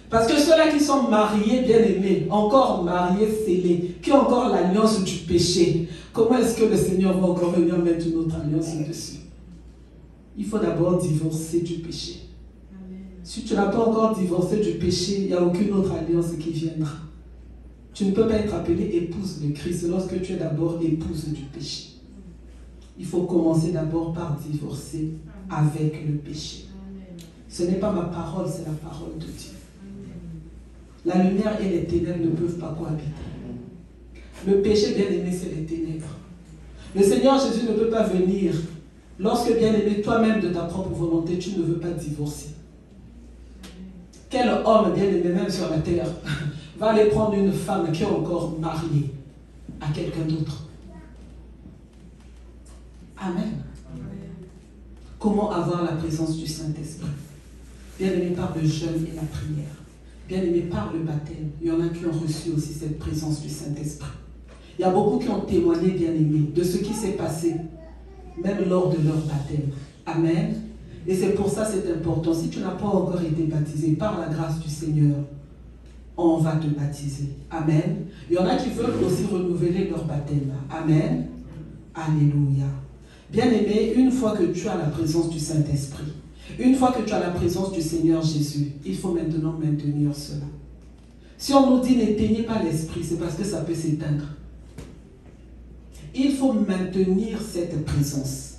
Parce que ceux-là qui sont mariés, bien aimés, encore mariés, scellés, qui ont encore l'alliance du péché, comment est-ce que le Seigneur va encore venir mettre une autre alliance dessus? Il faut d'abord divorcer du péché. Amen. Si tu n'as pas encore divorcé du péché, il n'y a aucune autre alliance qui viendra. Tu ne peux pas être appelée épouse de Christ lorsque tu es d'abord épouse du péché. Il faut commencer d'abord par divorcer avec le péché. Ce n'est pas ma parole, c'est la parole de Dieu. La lumière et les ténèbres ne peuvent pas cohabiter. Le péché, bien aimé, c'est les ténèbres. Le Seigneur Jésus ne peut pas venir lorsque, bien aimé, toi-même de ta propre volonté, tu ne veux pas divorcer. Quel homme, bien aimé, même sur la terre, va aller prendre une femme qui est encore mariée à quelqu'un d'autre? Amen. Comment avoir la présence du Saint-Esprit? Bien aimé, par le jeûne et la prière. Bien aimé, par le baptême. Il y en a qui ont reçu aussi cette présence du Saint-Esprit. Il y a beaucoup qui ont témoigné, bien aimé, de ce qui s'est passé, même lors de leur baptême. Amen. Et c'est pour ça que c'est important. Si tu n'as pas encore été baptisé, par la grâce du Seigneur, on va te baptiser. Amen. Il y en a qui veulent aussi renouveler leur baptême. Amen. Alléluia. Bien-aimé, une fois que tu as la présence du Saint-Esprit, une fois que tu as la présence du Seigneur Jésus, il faut maintenant maintenir cela. Si on nous dit n'éteignez pas l'esprit, c'est parce que ça peut s'éteindre. Il faut maintenir cette présence.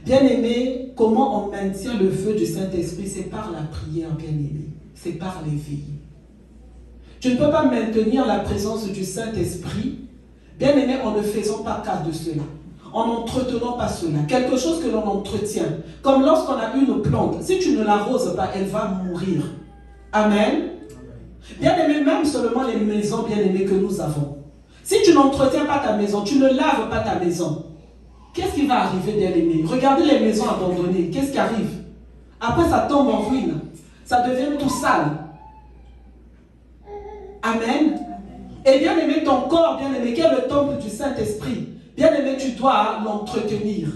Bien-aimé, comment on maintient le feu du Saint-Esprit? C'est par la prière, bien-aimé. C'est par l'éveil. Tu ne peux pas maintenir la présence du Saint-Esprit, bien-aimé, en ne faisant pas cas de cela, en n'entretenant pas cela. Quelque chose que l'on entretient. Comme lorsqu'on a une plante, si tu ne l'arroses pas, elle va mourir. Amen. Bien-aimé, même seulement les maisons bien-aimées que nous avons. Si tu n'entretiens pas ta maison, tu ne laves pas ta maison, qu'est-ce qui va arriver, bien-aimé? Regardez les maisons abandonnées. Qu'est-ce qui arrive? Après, ça tombe en ruine. Ça devient tout sale. Amen. Et bien-aimé, ton corps, bien-aimé, qui est le temple du Saint-Esprit, bien-aimé, tu dois l'entretenir.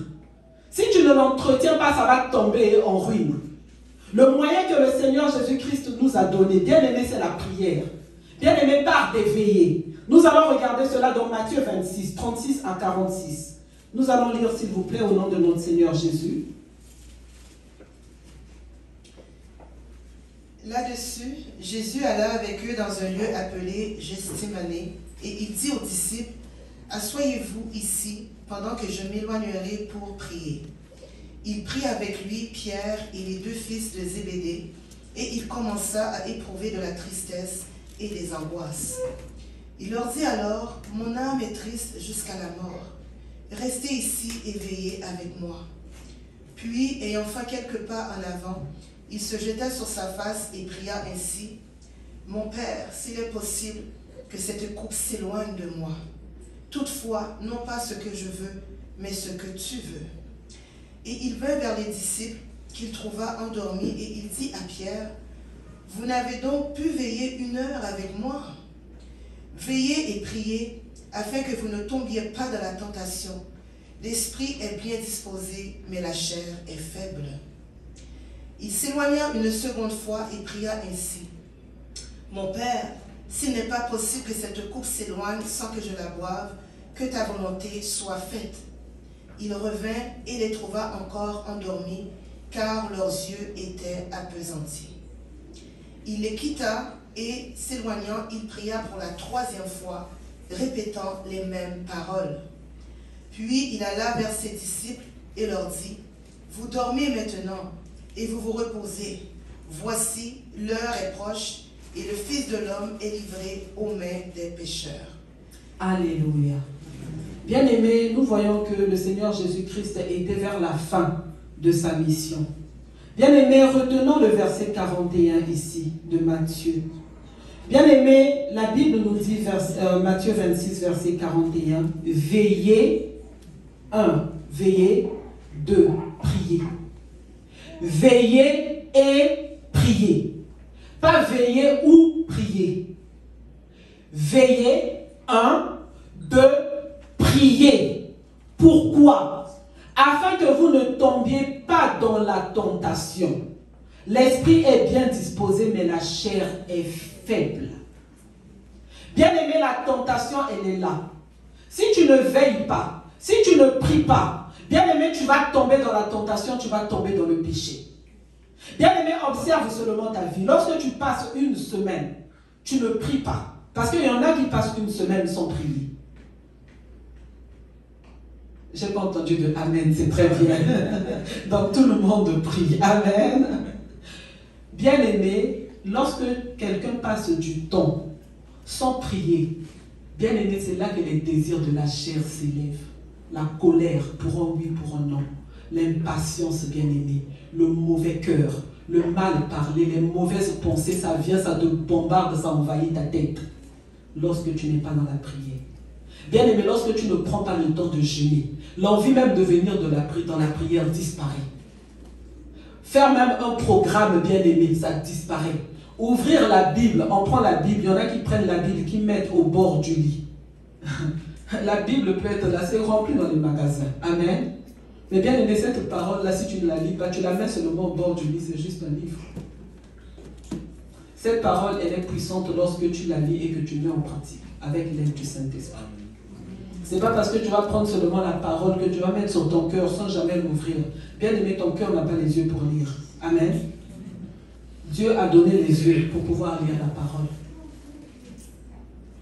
Si tu ne l'entretiens pas, ça va tomber en ruine. Le moyen que le Seigneur Jésus-Christ nous a donné, bien-aimé, c'est la prière. Bien-aimé, par d'éveiller. Nous allons regarder cela dans Matthieu 26, 36 à 46. Nous allons lire, s'il vous plaît, au nom de notre Seigneur Jésus. Là-dessus, Jésus alla avec eux dans un lieu appelé Gethsémane, et il dit aux disciples, « Assoyez-vous ici, pendant que je m'éloignerai pour prier. » Il prit avec lui Pierre et les deux fils de Zébédée, et il commença à éprouver de la tristesse et des angoisses. Il leur dit alors, « Mon âme est triste jusqu'à la mort. Restez ici et veillez avec moi. » Puis, ayant fait quelques pas en avant, il se jeta sur sa face et pria ainsi, « Mon Père, s'il est possible, que cette coupe s'éloigne de moi. Toutefois, non pas ce que je veux, mais ce que tu veux. » Et il vint vers les disciples qu'il trouva endormis et il dit à Pierre, « Vous n'avez donc pu veiller 1 heure avec moi? Veillez et priez, afin que vous ne tombiez pas dans la tentation. L'esprit est bien disposé, mais la chair est faible. » Il s'éloigna une seconde fois et pria ainsi, « Mon Père, s'il n'est pas possible que cette coupe s'éloigne sans que je la boive, que ta volonté soit faite. » Il revint et les trouva encore endormis, car leurs yeux étaient appesantis. Il les quitta et, s'éloignant, il pria pour la 3e fois, répétant les mêmes paroles. Puis il alla vers ses disciples et leur dit, « Vous dormez maintenant et vous vous reposez. Voici, l'heure est proche et le Fils de l'homme est livré aux mains des pécheurs. » Alléluia. Bien-aimés, nous voyons que le Seigneur Jésus-Christ était vers la fin de sa mission. Bien-aimés, retenons le verset 41 ici de Matthieu. Bien-aimés, la Bible nous dit, Matthieu 26, verset 41, « Veillez, 1, veillez, 2, priez. » Veillez et priez. Pas veiller ou prier. Veillez, 1, 2, priez. Pourquoi? Afin que vous ne tombiez pas dans la tentation. L'esprit est bien disposé, mais la chair est faible. Bien-aimé, la tentation, elle est là. Si tu ne veilles pas, si tu ne pries pas, bien-aimé, tu vas tomber dans la tentation, tu vas tomber dans le péché. Bien-aimé, observe seulement ta vie. Lorsque tu passes 1 semaine, tu ne pries pas. Parce qu'il y en a qui passent 1 semaine sans prier. Je n'ai pas entendu de Amen, c'est très bien. Donc tout le monde prie. Amen. Bien-aimé, lorsque quelqu'un passe du temps sans prier, bien-aimé, c'est là que les désirs de la chair s'élèvent. La colère pour un oui, pour un non. L'impatience, bien-aimé. Le mauvais cœur. Le mal parler, les mauvaises pensées, ça vient, ça te bombarde, ça envahit ta tête. Lorsque tu n'es pas dans la prière. Bien-aimé, lorsque tu ne prends pas le temps de jeûner, l'envie même de venir dans la prière disparaît. Faire même un programme, bien-aimé, ça disparaît. Ouvrir la Bible, on prend la Bible, il y en a qui prennent la Bible, qui mettent au bord du lit. La Bible peut être là, c'est rempli dans les magasins. Amen. Mais bien aimé, cette parole-là, si tu ne la lis pas, tu la mets seulement au bord du lit, c'est juste un livre. Cette parole, elle est puissante lorsque tu la lis et que tu mets en pratique, avec l'aide du Saint-Esprit. Ce n'est pas parce que tu vas prendre seulement la parole que tu vas mettre sur ton cœur sans jamais l'ouvrir. Bien aimé, ton cœur n'a pas les yeux pour lire. Amen. Dieu a donné les yeux pour pouvoir lire la parole.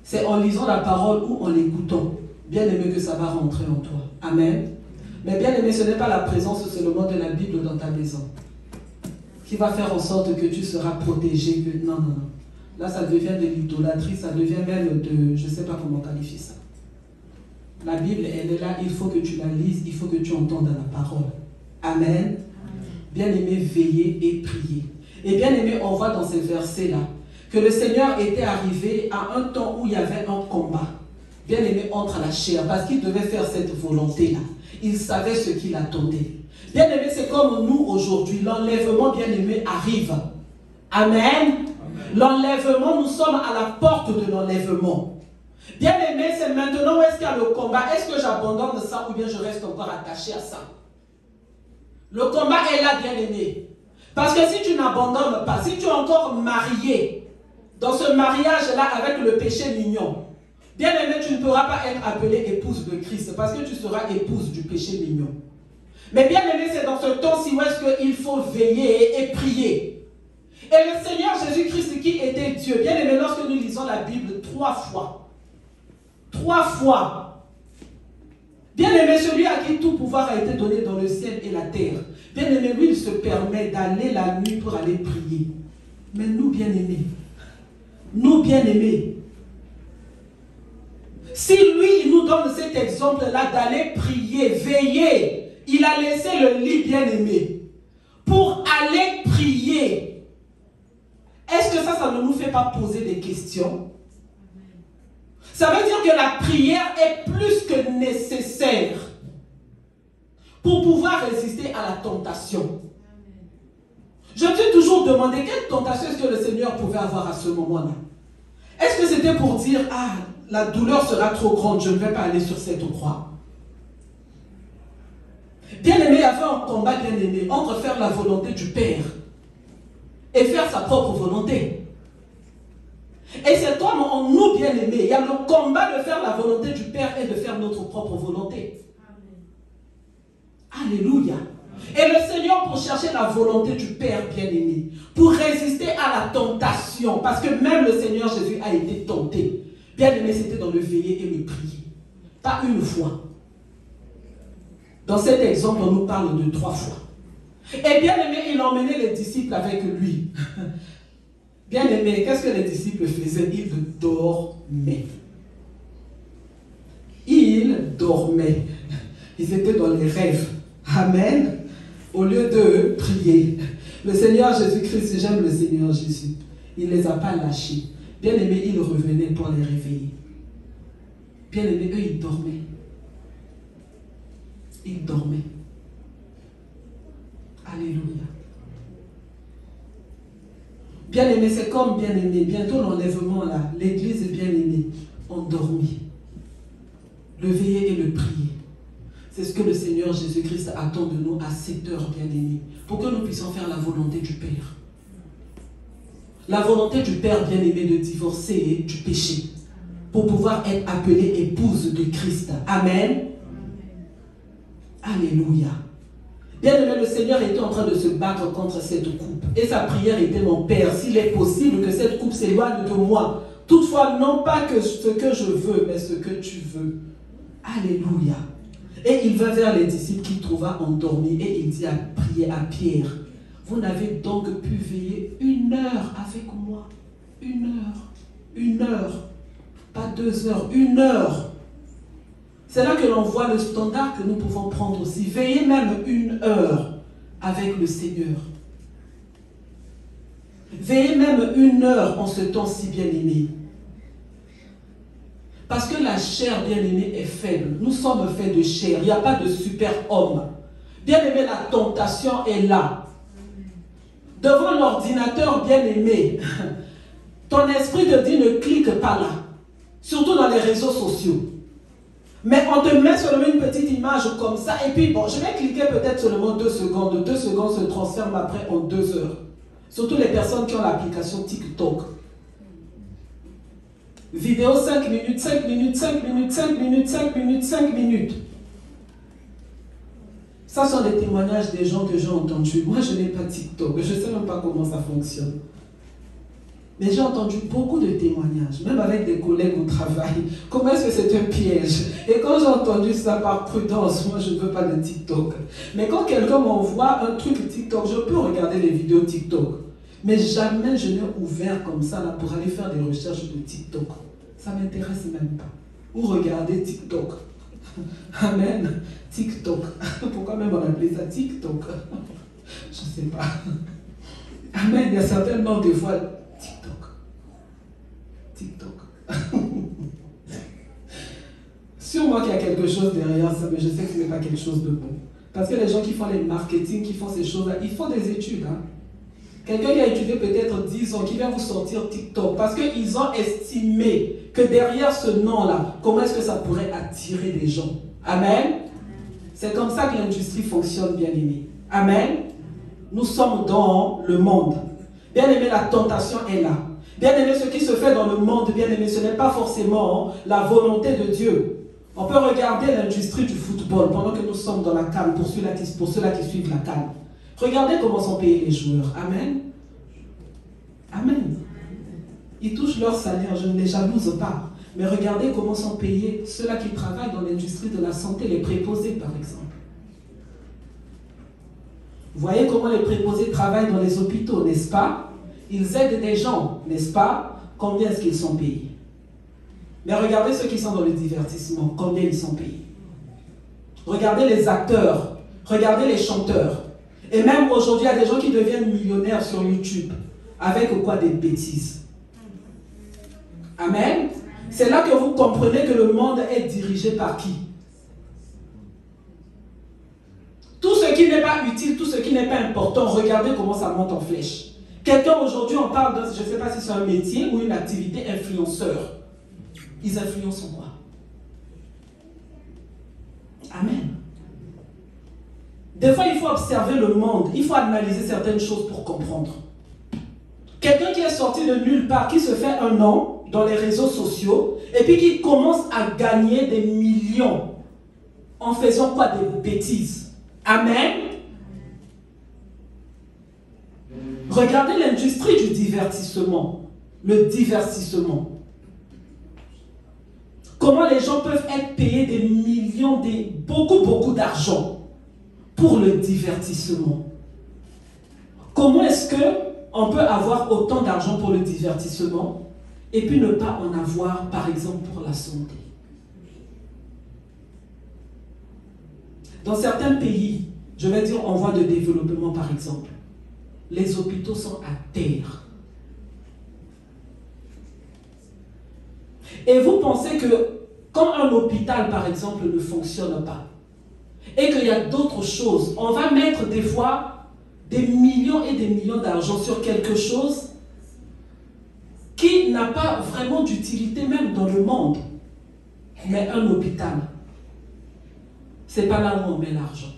C'est en lisant la parole ou en l'écoutant, bien aimé, que ça va rentrer en toi. Amen. Mais bien aimé, ce n'est pas la présence seulement de la Bible dans ta maison qui va faire en sorte que tu seras protégé. Non, non, non. Là, ça devient de l'idolâtrie, ça devient même de... Je ne sais pas comment qualifier ça. La Bible, elle est là, il faut que tu la lises, il faut que tu entendes la parole. Amen. Bien aimé, veillez et priez. Et bien aimé, on voit dans ces versets-là que le Seigneur était arrivé à un temps où il y avait un combat. Bien aimé, entre la chair, parce qu'il devait faire cette volonté-là. Il savait ce qu'il attendait. Bien aimé, c'est comme nous aujourd'hui. L'enlèvement, bien aimé, arrive. Amen. L'enlèvement, nous sommes à la porte de l'enlèvement. Bien aimé, c'est maintenant où est-ce qu'il y a le combat. Est-ce que j'abandonne ça ou bien je reste encore attaché à ça? Le combat est là, bien aimé. Parce que si tu n'abandonnes pas, si tu es encore marié dans ce mariage-là avec le péché mignon, bien aimé, tu ne pourras pas être appelée épouse de Christ parce que tu seras épouse du péché mignon. Mais bien aimé, c'est dans ce temps-ci où est-ce qu'il faut veiller et prier. Et le Seigneur Jésus-Christ qui était Dieu, bien aimé, lorsque nous lisons la Bible 3 fois, bien aimé, celui à qui tout pouvoir a été donné dans le ciel et la terre, bien aimé, lui, il se permet d'aller la nuit pour aller prier. Mais nous, bien aimés, si lui, il nous donne cet exemple-là d'aller prier, veiller, il a laissé le lit, bien aimé, pour aller prier. Est-ce que ça ne nous fait pas poser des questions? Ça veut dire que la prière est plus que nécessaire pour pouvoir résister à la tentation. Je me suis toujours demandé quelle tentation est-ce que le Seigneur pouvait avoir à ce moment-là. Est-ce que c'était pour dire, ah, la douleur sera trop grande, je ne vais pas aller sur cette croix? Bien aimé, il y avait un combat, bien aimé, entre faire la volonté du Père et faire sa propre volonté. Et c'est comme en nous, bien aimés, il y a le combat de faire la volonté du Père et de faire notre propre volonté. Amen. Alléluia. Et le Seigneur, pour chercher la volonté du Père, bien aimé, pour résister à la tentation, parce que même le Seigneur Jésus a été tenté. Bien aimé, c'était dans le veiller et le prier. Pas une fois. Dans cet exemple, on nous parle de 3 fois. Et bien aimé, il emmenait les disciples avec lui. Bien aimé, qu'est-ce que les disciples faisaient? Ils dormaient. Ils dormaient. Ils étaient dans les rêves. Amen. Au lieu de prier. Le Seigneur Jésus-Christ, j'aime le Seigneur Jésus. Il ne les a pas lâchés. Bien aimé, il revenait pour les réveiller. Bien aimé, eux, ils dormaient. Ils dormaient. Alléluia. Bien aimé, c'est comme bien aimé. Bientôt l'enlèvement là, l'église est bien aimée, endormie. Le veiller et le prier. C'est ce que le Seigneur Jésus-Christ attend de nous à 7 heures, bien aimés, pour que nous puissions faire la volonté du Père. La volonté du Père, bien aimé, de divorcer du péché, pour pouvoir être appelée épouse de Christ. Amen. Alléluia. Bien aimé, le Seigneur était en train de se battre contre cette coupe. Et sa prière était: mon Père, s'il est possible que cette coupe s'éloigne de moi. Toutefois, non pas que ce que je veux, mais ce que tu veux. Alléluia. Et il va vers les disciples qu'il trouva endormis et il dit à prier à Pierre: vous n'avez donc pu veiller 1 heure avec moi. 1 heure. 1 heure. Pas 2 heures. 1 heure. C'est là que l'on voit le standard que nous pouvons prendre aussi. Veiller même 1 heure avec le Seigneur. Veiller même 1 heure en ce temps si bien aimé. Parce que la chair, bien aimée, est faible. Nous sommes faits de chair. Il n'y a pas de super homme. Bien aimé, la tentation est là. Devant l'ordinateur, bien aimé, ton esprit te dit ne clique pas là. Surtout dans les réseaux sociaux. Mais on te met seulement une petite image comme ça. Et puis bon, je vais cliquer peut-être seulement 2 secondes. 2 secondes se transforment après en 2 heures. Surtout les personnes qui ont l'application TikTok. Vidéo 5 minutes, 5 minutes, 5 minutes, 5 minutes, 5 minutes, 5 minutes. Ça sont les témoignages des gens que j'ai entendus. Moi, je n'ai pas TikTok. Je ne sais même pas comment ça fonctionne. Mais j'ai entendu beaucoup de témoignages, même avec des collègues au travail. Comment est-ce que c'est un piège? Et quand j'ai entendu ça par prudence, moi je ne veux pas de TikTok. Mais quand quelqu'un m'envoie un truc TikTok, je peux regarder les vidéos TikTok. Mais jamais je n'ai ouvert comme ça là, pour aller faire des recherches de TikTok. Ça ne m'intéresse même pas. Ou regarder TikTok. Amen. TikTok. Pourquoi même on appelait ça TikTok? Je ne sais pas. Amen. Il y a certainement des fois TikTok. Sûrement qu'il y a quelque chose derrière ça, mais je sais que ce n'est pas quelque chose de bon. Parce que les gens qui font les marketing, qui font ces choses-là, ils font des études. Hein. Quelqu'un qui a étudié peut-être 10 ans, qui vient vous sortir TikTok, parce qu'ils ont estimé que derrière ce nom-là, comment est-ce que ça pourrait attirer des gens? Amen. C'est comme ça que l'industrie fonctionne, bien aimé. Amen. Nous sommes dans le monde. Bien aimé, la tentation est là. Bien aimé, ce qui se fait dans le monde, bien aimé, ce n'est pas forcément la volonté de Dieu. On peut regarder l'industrie du football pendant que nous sommes dans la CAN, pour ceux-là qui suivent la CAN. Regardez comment sont payés les joueurs. Amen. Amen. Ils touchent leur salaire, je ne les jalouse pas. Mais regardez comment sont payés ceux-là qui travaillent dans l'industrie de la santé, les préposés par exemple. Vous voyez comment les préposés travaillent dans les hôpitaux, n'est-ce pas? Ils aident des gens, n'est-ce pas? Combien est-ce qu'ils sont payés? Mais regardez ceux qui sont dans le divertissement, combien ils sont payés? Regardez les acteurs, regardez les chanteurs. Et même aujourd'hui, il y a des gens qui deviennent millionnaires sur YouTube. Avec quoi? Des bêtises. Amen. C'est là que vous comprenez que le monde est dirigé par qui? Tout ce qui n'est pas utile, tout ce qui n'est pas important, regardez comment ça monte en flèche. Quelqu'un aujourd'hui, on parle de, je ne sais pas si c'est un métier ou une activité, influenceur. Ils influencent en quoi? Amen. Des fois, il faut observer le monde, il faut analyser certaines choses pour comprendre. Quelqu'un qui est sorti de nulle part, qui se fait un nom dans les réseaux sociaux, et puis qui commence à gagner des millions en faisant quoi? Des bêtises. Amen. Regardez l'industrie du divertissement. Le divertissement. Comment les gens peuvent être payés des millions, beaucoup d'argent pour le divertissement. Comment est-ce qu'on peut avoir autant d'argent pour le divertissement et puis ne pas en avoir, par exemple, pour la santé? Dans certains pays, je vais dire en voie de développement par exemple, les hôpitaux sont à terre. Et vous pensez que quand un hôpital par exemple ne fonctionne pas et qu'il y a d'autres choses, on va mettre des fois des millions et des millions d'argent sur quelque chose qui n'a pas vraiment d'utilité même dans le monde. Mais un hôpital, c'est pas là où on met l'argent.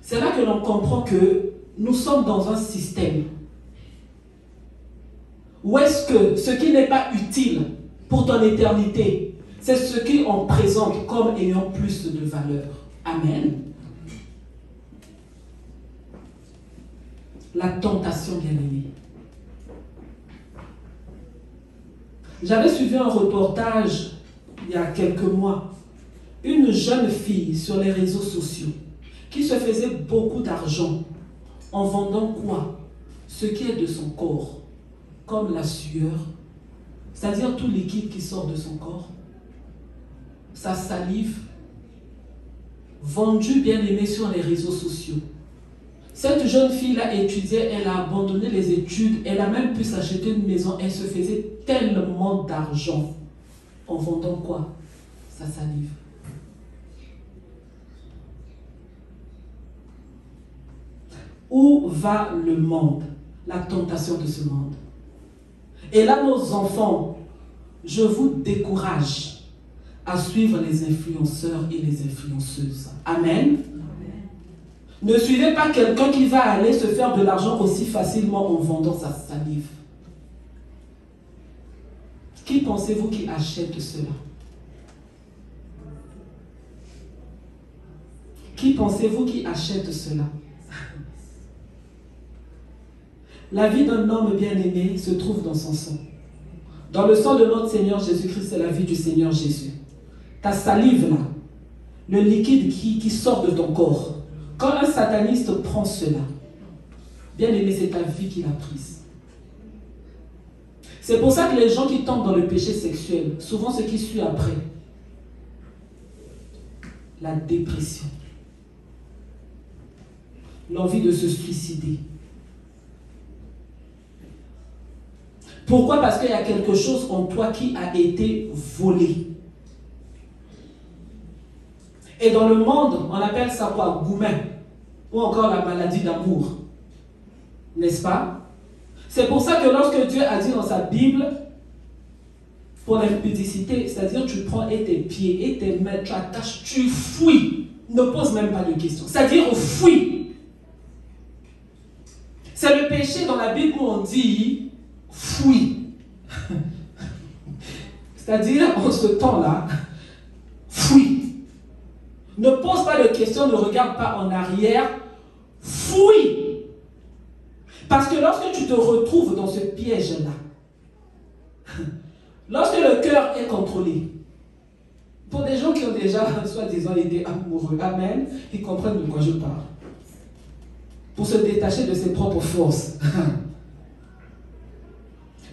C'est là que l'on comprend que nous sommes dans un système où est-ce que ce qui n'est pas utile pour ton éternité, c'est ce qu'on présente comme ayant plus de valeur. Amen. La tentation, bien-aimée. J'avais suivi un reportage il y a quelques mois. Une jeune fille sur les réseaux sociaux qui se faisait beaucoup d'argent en vendant quoi? Ce qui est de son corps, comme la sueur, c'est-à-dire tout liquide qui sort de son corps, sa salive, vendue bien aimée sur les réseaux sociaux. Cette jeune fille-là étudiait, elle a abandonné les études, elle a même pu s'acheter une maison, elle se faisait tellement d'argent en vendant quoi? Sa salive. Où va le monde? La tentation de ce monde. Et là, nos enfants, je vous décourage à suivre les influenceurs et les influenceuses. Amen. Ne suivez pas quelqu'un qui va aller se faire de l'argent aussi facilement en vendant sa salive. Qui pensez-vous qui achète cela? Qui pensez-vous qui achète cela? La vie d'un homme bien-aimé se trouve dans son sang. Dans le sang de notre Seigneur Jésus-Christ, c'est la vie du Seigneur Jésus. Ta salive là, le liquide qui sort de ton corps. Quand un sataniste prend cela, bien-aimé, c'est ta vie qu'il a prise. C'est pour ça que les gens qui tombent dans le péché sexuel, souvent ce qui suit après, la dépression, l'envie de se suicider. Pourquoi? Parce qu'il y a quelque chose en toi qui a été volé. Et dans le monde, on appelle ça quoi? Goumen. Ou encore la maladie d'amour. N'est-ce pas? C'est pour ça que lorsque Dieu a dit dans sa Bible, pour l'impudicité, c'est-à-dire tu prends tes pieds et tes mains, tu attaches, tu fouilles. Ne pose même pas de questions. C'est-à-dire fouille. C'est le péché dans la Bible où on dit fouille. C'est-à-dire en ce temps-là, fouille. Ne pose pas de questions, ne regarde pas en arrière, fouille. Parce que lorsque tu te retrouves dans ce piège-là, lorsque le cœur est contrôlé, pour des gens qui ont déjà, soi-disant, été amoureux, amen, ils comprennent de quoi je parle. Pour se détacher de ses propres forces.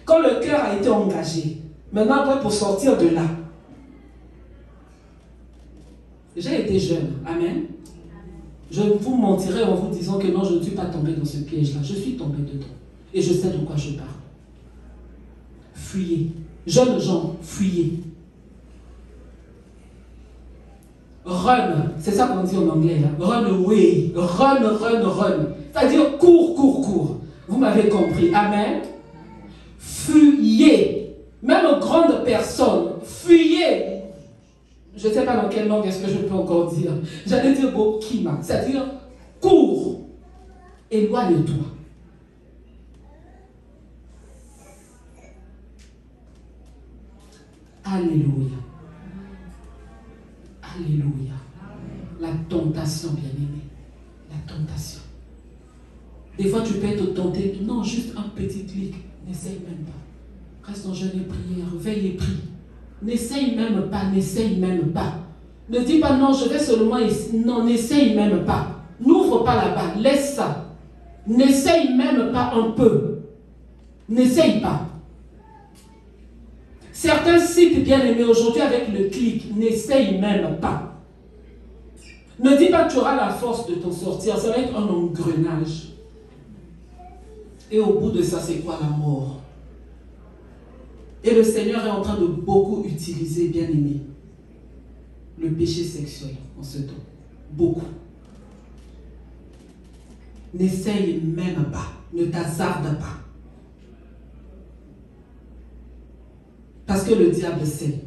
Quand le cœur a été engagé, maintenant, après, pour sortir de là, j'ai été jeune, amen. Je vous mentirai en vous disant que non, je ne suis pas tombée dans ce piège-là. Je suis tombée dedans. Et je sais de quoi je parle. Fuyez. Jeunes gens, fuyez. Run. C'est ça qu'on dit en anglais, là. Run away. Run, run, run. C'est-à-dire cours, cours, cours. Vous m'avez compris. Amen. Fuyez. Même grandes personnes, fuyez. Je ne sais pas dans quelle langue est-ce que je peux encore dire. J'allais dire Bokima, c'est-à-dire cours, éloigne-toi. Alléluia. Alléluia. La tentation, bien-aimé. La tentation. Des fois, tu peux être tenté. Non, juste un petit clic. N'essaye même pas. Reste en jeûne et prière. Veille et prie. N'essaye même pas, n'essaye même pas. Ne dis pas non, je vais seulement essayer. Non, n'essaye même pas. N'ouvre pas là-bas, laisse ça. N'essaye même pas un peu. N'essaye pas. Certains sites bien aimés aujourd'hui avec le clic, n'essaye même pas. Ne dis pas que tu auras la force de t'en sortir, ça va être un engrenage. Et au bout de ça, c'est quoi la mort? Et le Seigneur est en train de beaucoup utiliser, bien aimé, le péché sexuel en ce temps. Beaucoup. N'essaye même pas. Ne t'hasarde pas. Parce que le diable sait.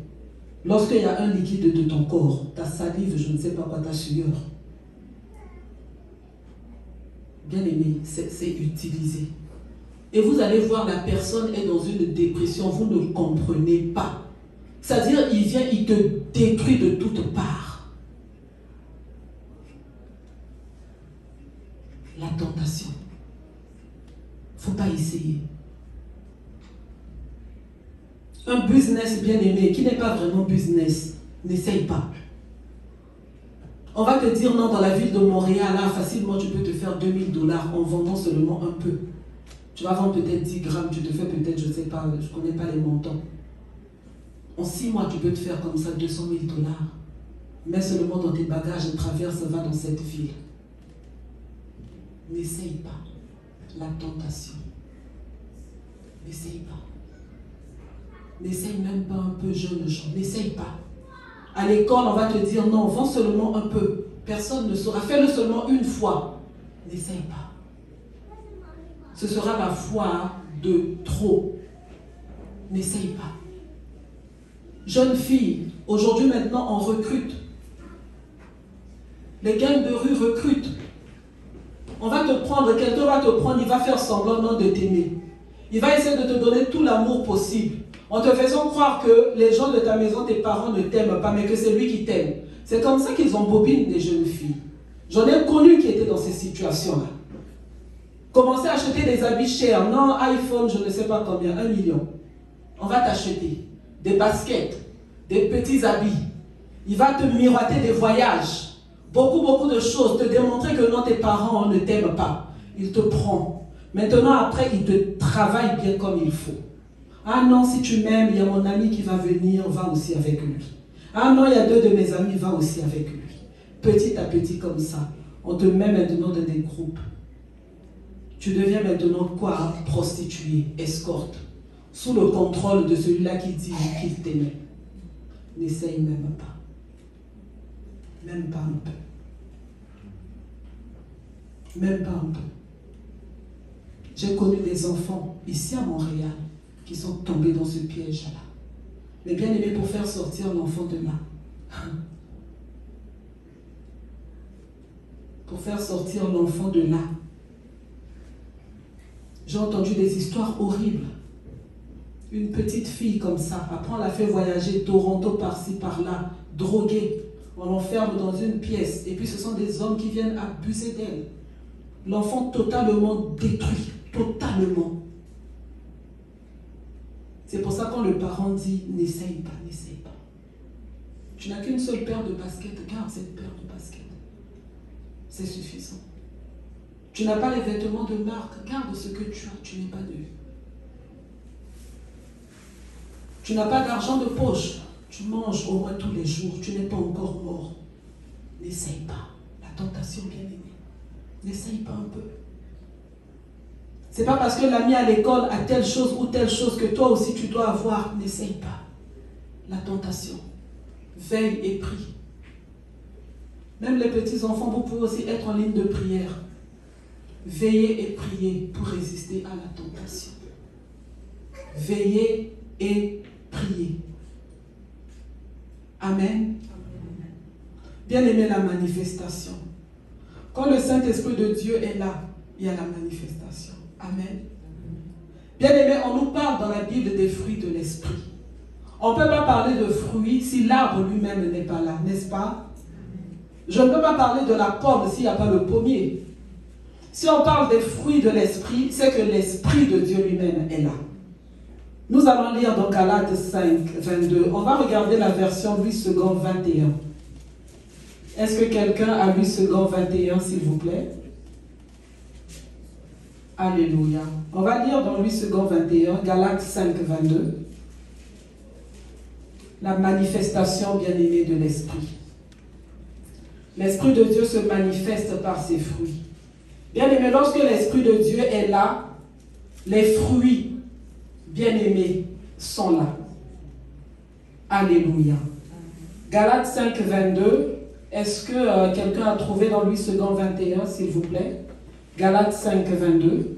Lorsqu'il y a un liquide de ton corps, ta salive, je ne sais pas quoi, ta sueur. Bien aimé, c'est utilisé. Et vous allez voir, la personne est dans une dépression, vous ne comprenez pas. C'est-à-dire, il vient, il te détruit de toutes parts. La tentation. Il ne faut pas essayer. Un business bien aimé, qui n'est pas vraiment business, n'essaye pas. On va te dire, non, dans la ville de Montréal, là, facilement, tu peux te faire $2000 en vendant seulement un peu. Tu vas vendre peut-être 10 grammes, tu te fais peut-être, je ne sais pas, je ne connais pas les montants. En 6 mois, tu peux te faire comme ça $200 000. Mets seulement dans tes bagages et traverse, va dans cette ville. N'essaye pas la tentation. N'essaye pas. N'essaye même pas un peu, jeune gens. N'essaye pas. À l'école, on va te dire non, vends seulement un peu. Personne ne saura. Fais-le seulement une fois. N'essaye pas. Ce sera la foi de trop. N'essaye pas. Jeune fille, aujourd'hui maintenant on recrute. Les gangs de rue recrutent. On va te prendre, quelqu'un va te prendre, il va faire semblant de t'aimer. Il va essayer de te donner tout l'amour possible. en te faisant croire que les gens de ta maison, tes parents ne t'aiment pas, mais que c'est lui qui t'aime. C'est comme ça qu'ils embobinent des jeunes filles. J'en ai connu qui étaient dans ces situations-là. Commencer à acheter des habits chers. Non, iPhone, je ne sais pas combien, 1 million. On va t'acheter des baskets, des petits habits. Il va te miroiter des voyages. Beaucoup de choses. Te démontrer que non, tes parents ne t'aiment pas. Il te prend. Maintenant, après, il te travaille bien comme il faut. Ah non, si tu m'aimes, il y a mon ami qui va venir, va aussi avec lui. Ah non, il y a 2 de mes amis, va aussi avec lui. Petit à petit comme ça, on te met maintenant dans des groupes. Tu deviens maintenant quoi? Prostituée, escorte, sous le contrôle de celui-là qui dit qu'il t'aimait. N'essaye même pas. Même pas un peu. Même pas un peu. J'ai connu des enfants ici à Montréal qui sont tombés dans ce piège-là. Mais bien aimé, pour faire sortir l'enfant de là. Pour faire sortir l'enfant de là. J'ai entendu des histoires horribles. Une petite fille comme ça, après on l'a fait voyager Toronto par-ci, par-là, droguée. On l'enferme dans une pièce. Et puis ce sont des hommes qui viennent abuser d'elle. L'enfant totalement détruit. Totalement. C'est pour ça quand le parent dit « n'essaye pas, n'essaye pas ». Tu n'as qu'une seule paire de baskets, garde cette paire de baskets. C'est suffisant. Tu n'as pas les vêtements de marque, garde ce que tu as, tu n'es pas neuf. Tu n'as pas d'argent de poche, tu manges au moins tous les jours, tu n'es pas encore mort. N'essaye pas. La tentation, bien aimée. N'essaye pas un peu. C'est pas parce que l'ami à l'école a telle chose ou telle chose que toi aussi tu dois avoir. N'essaye pas. La tentation. Veille et prie. Même les petits enfants, vous pouvez aussi être en ligne de prière. Veillez et priez pour résister à la tentation. Veillez et priez. Amen. Bien aimé, la manifestation. Quand le Saint-Esprit de Dieu est là, il y a la manifestation. Amen. Bien aimé, on nous parle dans la Bible des fruits de l'Esprit. On ne peut pas parler de fruits si l'arbre lui-même n'est pas là, n'est-ce pas? Je ne peux pas parler de la pomme s'il n'y a pas le pommier. Si on parle des fruits de l'Esprit, c'est que l'Esprit de Dieu lui-même est là. Nous allons lire dans Galates 5, 22. On va regarder la version 8 secondes 21. Est-ce que quelqu'un a 8 secondes 21, s'il vous plaît? Alléluia. On va lire dans 8 secondes 21, Galates 5, 22. La manifestation bien-aimée de l'Esprit. L'Esprit de Dieu se manifeste par ses fruits. Bien-aimé, lorsque l'Esprit de Dieu est là, les fruits bien-aimés sont là. Alléluia. Galates 5, 22. Est-ce que quelqu'un a trouvé dans 8 secondes 21, s'il vous plaît? Galates 5, 22.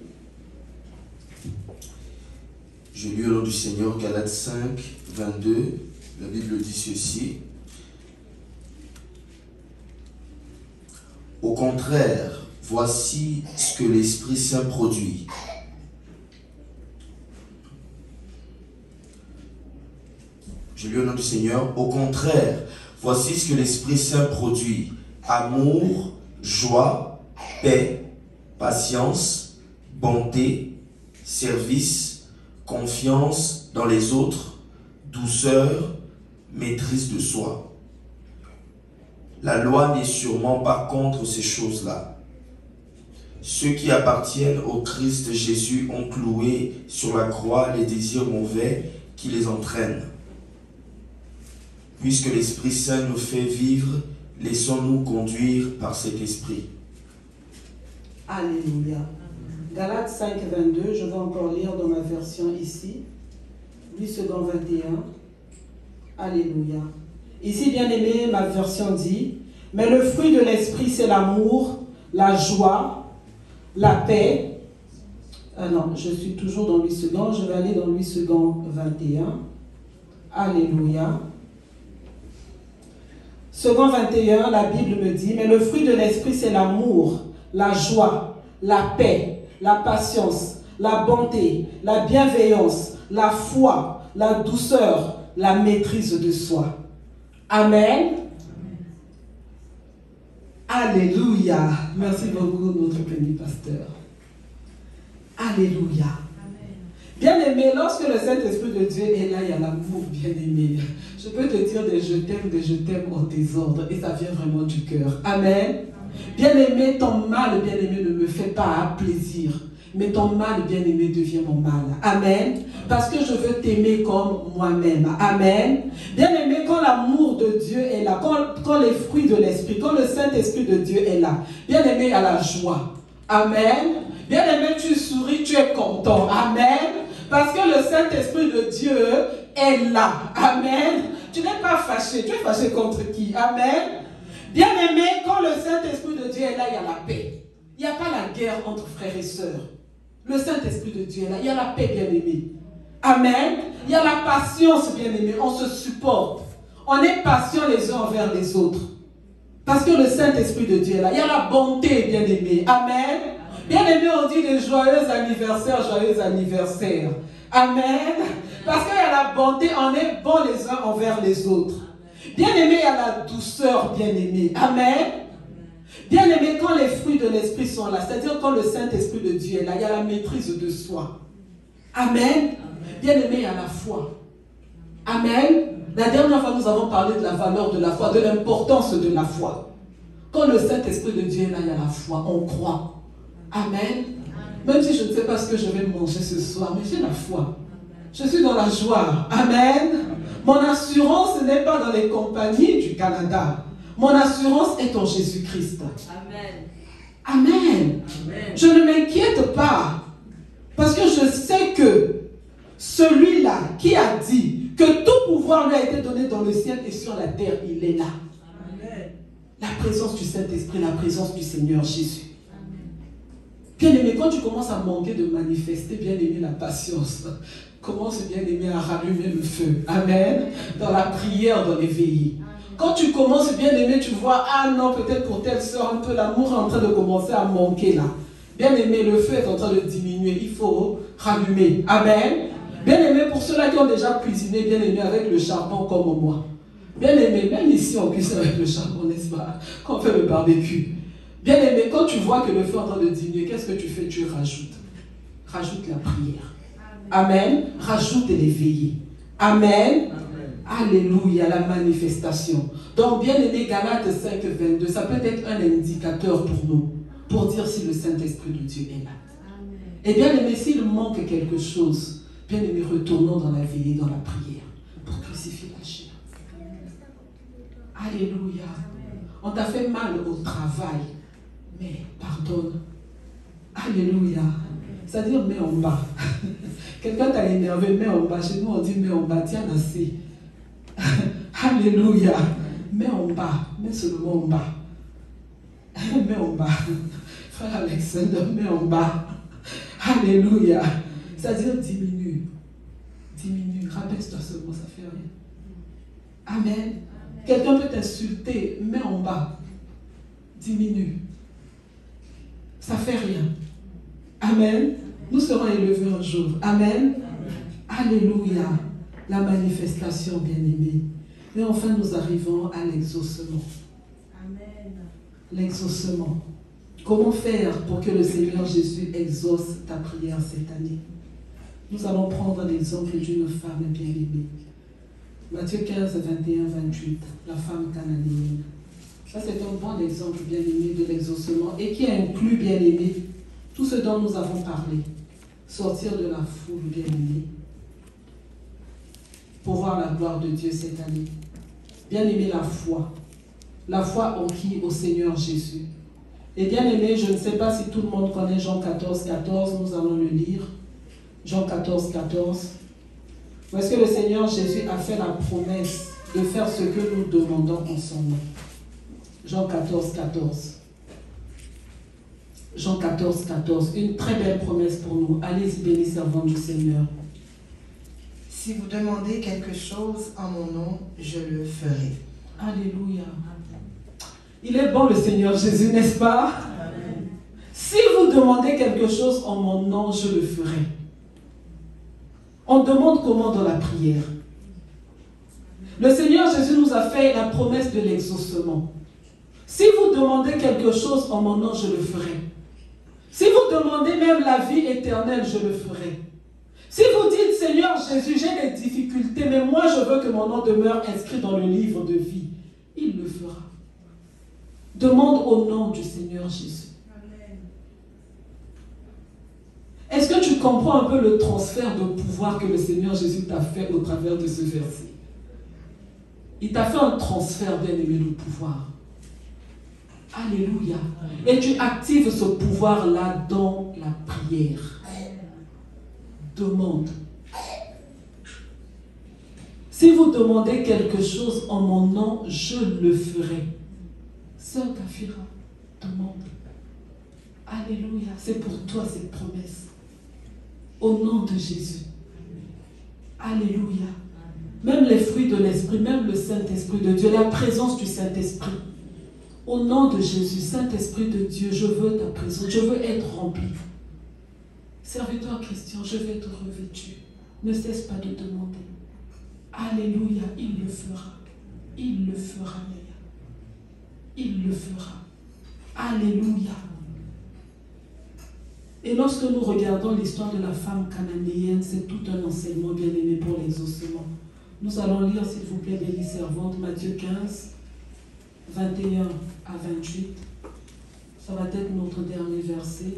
Je lis au nom du Seigneur, Galates 5, 22. La Bible dit ceci. Au contraire, voici ce que l'Esprit Saint produit. Je lis au nom du Seigneur. Au contraire, voici ce que l'Esprit Saint produit. Amour, joie, paix, patience, bonté, service, confiance dans les autres, douceur, maîtrise de soi. La loi n'est sûrement pas contre ces choses-là. Ceux qui appartiennent au Christ Jésus ont cloué sur la croix les désirs mauvais qui les entraînent. Puisque l'Esprit Saint nous fait vivre, laissons-nous conduire par cet Esprit. Alléluia. Galates 5, 22, je vais encore lire dans ma version ici. 8 secondes 21. Alléluia. Ici, bien aimé, ma version dit, mais le fruit de l'Esprit, c'est l'amour, la joie, la paix. Non, je suis toujours dans 8 secondes, je vais aller dans 8 secondes 21. Alléluia. Second 21, la Bible me dit, mais le fruit de l'Esprit, c'est l'amour, la joie, la paix, la patience, la bonté, la bienveillance, la foi, la douceur, la maîtrise de soi. Amen. Alléluia. Merci beaucoup, notre béni pasteur. Alléluia. Bien-aimé, lorsque le Saint-Esprit de Dieu est là, il y a l'amour, bien-aimé. Je peux te dire des je t'aime au désordre, et ça vient vraiment du cœur. Amen. Bien-aimé, ton mal, bien-aimé, ne me fait pas plaisir, mais ton mal, bien-aimé, devient mon mal. Amen. Parce que je veux t'aimer comme moi-même. Amen. Bien-aimé, quand l'amour de Dieu est là, quand les fruits de l'Esprit, quand le Saint-Esprit de Dieu est là, bien-aimé, il y a la joie. Amen. Bien-aimé, tu souris, tu es content. Amen. Parce que le Saint-Esprit de Dieu est là. Amen. Tu n'es pas fâché. Tu es fâché contre qui? Amen. Bien-aimé, quand le Saint-Esprit de Dieu est là, il y a la paix. Il n'y a pas la guerre entre frères et sœurs. Le Saint-Esprit de Dieu est là. Il y a la paix, bien-aimé. Amen. Il y a la patience, bien-aimé. On se supporte. On est patient les uns envers les autres. Parce que le Saint-Esprit de Dieu est là. Il y a la bonté, bien-aimé. Amen. Bien-aimé, on dit des joyeux anniversaires, joyeux anniversaires. Amen. Parce qu'il y a la bonté, on est bons les uns envers les autres. Bien-aimé, il y a la douceur, bien-aimé. Amen. Bien-aimé, quand les fruits de l'Esprit sont là, c'est-à-dire quand le Saint-Esprit de Dieu est là, il y a la maîtrise de soi. Amen. Bien-aimé, il y a la foi. Amen. La dernière fois, nous avons parlé de la valeur de la foi, de l'importance de la foi. Quand le Saint-Esprit de Dieu est là, il y a la foi, on croit. Amen. Même si je ne sais pas ce que je vais manger ce soir, mais j'ai la foi. Je suis dans la joie. Amen. Mon assurance n'est pas dans les compagnies du Canada. Mon assurance est en Jésus-Christ. Amen. Amen. Je ne m'inquiète pas. Parce que je sais que celui-là qui a dit que tout pouvoir lui a été donné dans le ciel et sur la terre, il est là. Amen. La présence du Saint-Esprit, la présence du Seigneur Jésus. Bien-aimé, quand tu commences à manquer de manifester, bien-aimé, la patience, commence, bien-aimé, à rallumer le feu. Amen. Dans la prière, dans les veillées. Quand tu commences, bien-aimé, tu vois, ah non, peut-être pour telle soeur, un peu l'amour est en train de commencer à manquer là. Bien-aimé, le feu est en train de diminuer. Il faut rallumer. Amen. Bien-aimé, pour ceux-là qui ont déjà cuisiné, bien-aimé, avec le charbon comme moi. Bien-aimé, même ici, on cuisine avec le charbon, n'est-ce pas? Quand on fait le barbecue. Bien-aimé, quand tu vois que le feu est en train de diminuer, qu'est-ce que tu fais? Tu rajoutes. Rajoute la prière. Amen. Rajoute les veillées. Amen. Alléluia, la manifestation. Donc, bien-aimé, Galates 5, 22, ça peut être un indicateur pour nous, pour dire si le Saint-Esprit de Dieu est là. Amen. Et bien-aimé, s'il manque quelque chose, bien-aimé, retournons dans la veillée, dans la prière, pour crucifier la chair. Alléluia. On t'a fait mal au travail, mais pardonne. Alléluia. C'est-à-dire, mets en bas. Quelqu'un t'a énervé, mets en bas. Chez nous, on dit, mets en bas, tiens assez. Alléluia. Mets en bas, mets seulement en bas. Mets en bas. Frère Alexandre, mets en bas. Alléluia. C'est-à-dire, diminue. Diminue. Rabaisse-toi seulement, ça fait rien. Amen. Quelqu'un peut t'insulter, mets en bas. Diminue. Ça fait rien. Amen. Nous serons élevés un jour. Amen. Alléluia. La manifestation, bien-aimée. Et enfin, nous arrivons à l'exaucement. Amen. L'exaucement. Comment faire pour que le Seigneur Jésus exauce ta prière cette année? Nous allons prendre l'exemple d'une femme bien-aimée. Matthieu 15, 21, 28. La femme cananéenne. Ça, c'est un bon exemple, bien-aimé, de l'exaucement et qui inclut, bien-aimé, tout ce dont nous avons parlé. Sortir de la foule, bien-aimé, pour voir la gloire de Dieu cette année. Bien-aimé, la foi. La foi en qui? Au Seigneur Jésus. Et bien-aimé, je ne sais pas si tout le monde connaît Jean 14, 14, nous allons le lire. Jean 14, 14. Où est-ce que le Seigneur Jésus a fait la promesse de faire ce que nous demandons en son nom? Jean 14, 14. Jean 14, 14. Une très belle promesse pour nous. Allez-y, bénis, servants du Seigneur. Si vous demandez quelque chose en mon nom, je le ferai. Alléluia. Il est bon le Seigneur Jésus, n'est-ce pas? Amen. Si vous demandez quelque chose en mon nom, je le ferai. On demande comment dans la prière. Le Seigneur Jésus nous a fait la promesse de l'exaucement. Si vous demandez quelque chose en mon nom, je le ferai. Si vous demandez même la vie éternelle, je le ferai. Si vous dites, Seigneur Jésus, j'ai des difficultés, mais moi je veux que mon nom demeure inscrit dans le livre de vie, il le fera. Demande au nom du Seigneur Jésus. Amen. Est-ce que tu comprends un peu le transfert de pouvoir que le Seigneur Jésus t'a fait au travers de ce verset? Il t'a fait un transfert, bien-aimé, de pouvoir. Alléluia. Et tu actives ce pouvoir-là dans la prière. Demande. Si vous demandez quelque chose en mon nom, je le ferai. Sœur Kafira, demande. Alléluia. C'est pour toi cette promesse. Au nom de Jésus. Alléluia. Même les fruits de l'Esprit, même le Saint-Esprit de Dieu, la présence du Saint-Esprit. Au nom de Jésus, Saint-Esprit de Dieu, je veux ta présence, je veux être rempli. Serviteur Christian, je vais être revêtu. Ne cesse pas de demander. Alléluia, il le fera. Il le fera, Léa. Il le fera. Alléluia. Et lorsque nous regardons l'histoire de la femme cananéenne, c'est tout un enseignement bien aimé pour l'exaucement. Nous allons lire, s'il vous plaît, bénie servante, Matthieu 15, 21 à 28. Ça va être notre dernier verset.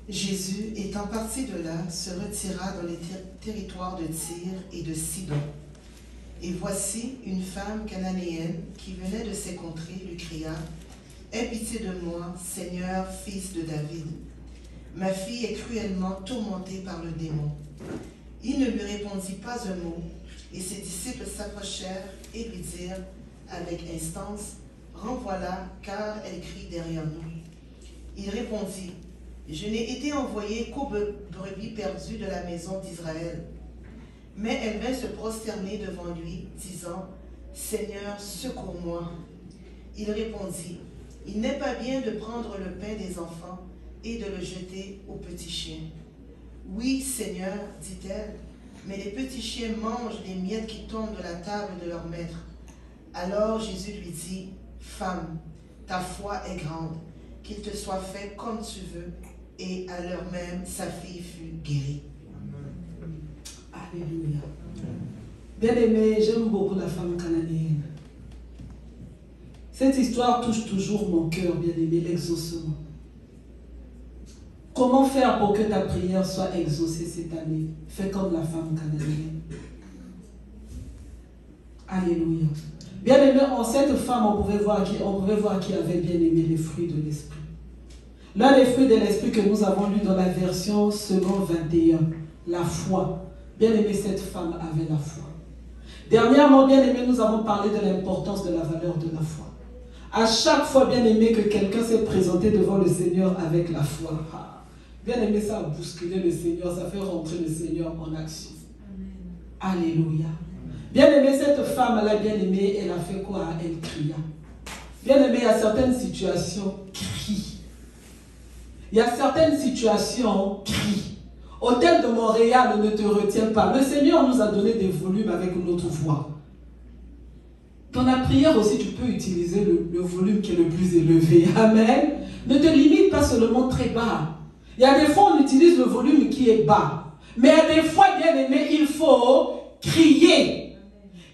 Jésus, étant parti de là, se retira dans les territoires de Tyr et de Sidon. Et voici une femme cananéenne qui venait de ces contrées lui cria « Aie pitié de moi, Seigneur, fils de David. Ma fille est cruellement tourmentée par le démon. » Il ne lui répondit pas un mot, et ses disciples s'approchèrent et lui dirent avec instance « Renvoie-la, car elle crie derrière nous. » Il répondit « Je n'ai été envoyé qu'aux brebis perdues de la maison d'Israël. » Mais elle vint se prosterner devant lui, disant « Seigneur, secours-moi. » Il répondit « Il n'est pas bien de prendre le pain des enfants et de le jeter aux petits chiens. » « Oui, Seigneur, dit-elle, mais les petits chiens mangent les miettes qui tombent de la table de leur maître. » Alors Jésus lui dit, « Femme, ta foi est grande, qu'il te soit fait comme tu veux. » Et à l'heure même, sa fille fut guérie. Alléluia. Bien-aimé, j'aime beaucoup la femme cananéenne. Cette histoire touche toujours mon cœur, bien-aimé, l'exaucement. Comment faire pour que ta prière soit exaucée cette année? Fais comme la femme cananéenne. Alléluia. Bien-aimé, en cette femme, on pouvait voir qui avait bien aimé les fruits de l'esprit. L'un des fruits de l'esprit que nous avons lu dans la version second 21, la foi. Bien-aimé, cette femme avait la foi. Dernièrement, bien-aimé, nous avons parlé de l'importance de la valeur de la foi. À chaque fois, bien-aimé, que quelqu'un s'est présenté devant le Seigneur avec la foi, bien-aimé, ça a bousculé le Seigneur, ça fait rentrer le Seigneur en action. Amen. Alléluia. Bien-aimé, cette femme-là, bien-aimé, elle a fait quoi? Elle cria. Bien-aimé, il y a certaines situations, crie. Il y a certaines situations, crie. Hôtel de Montréal ne te retient pas. Le Seigneur nous a donné des volumes avec notre voix. Dans la prière aussi, tu peux utiliser le volume qui est le plus élevé. Amen. Ne te limite pas seulement très bas. Il y a des fois, on utilise le volume qui est bas. Mais il y a des fois, bien aimé, il faut crier.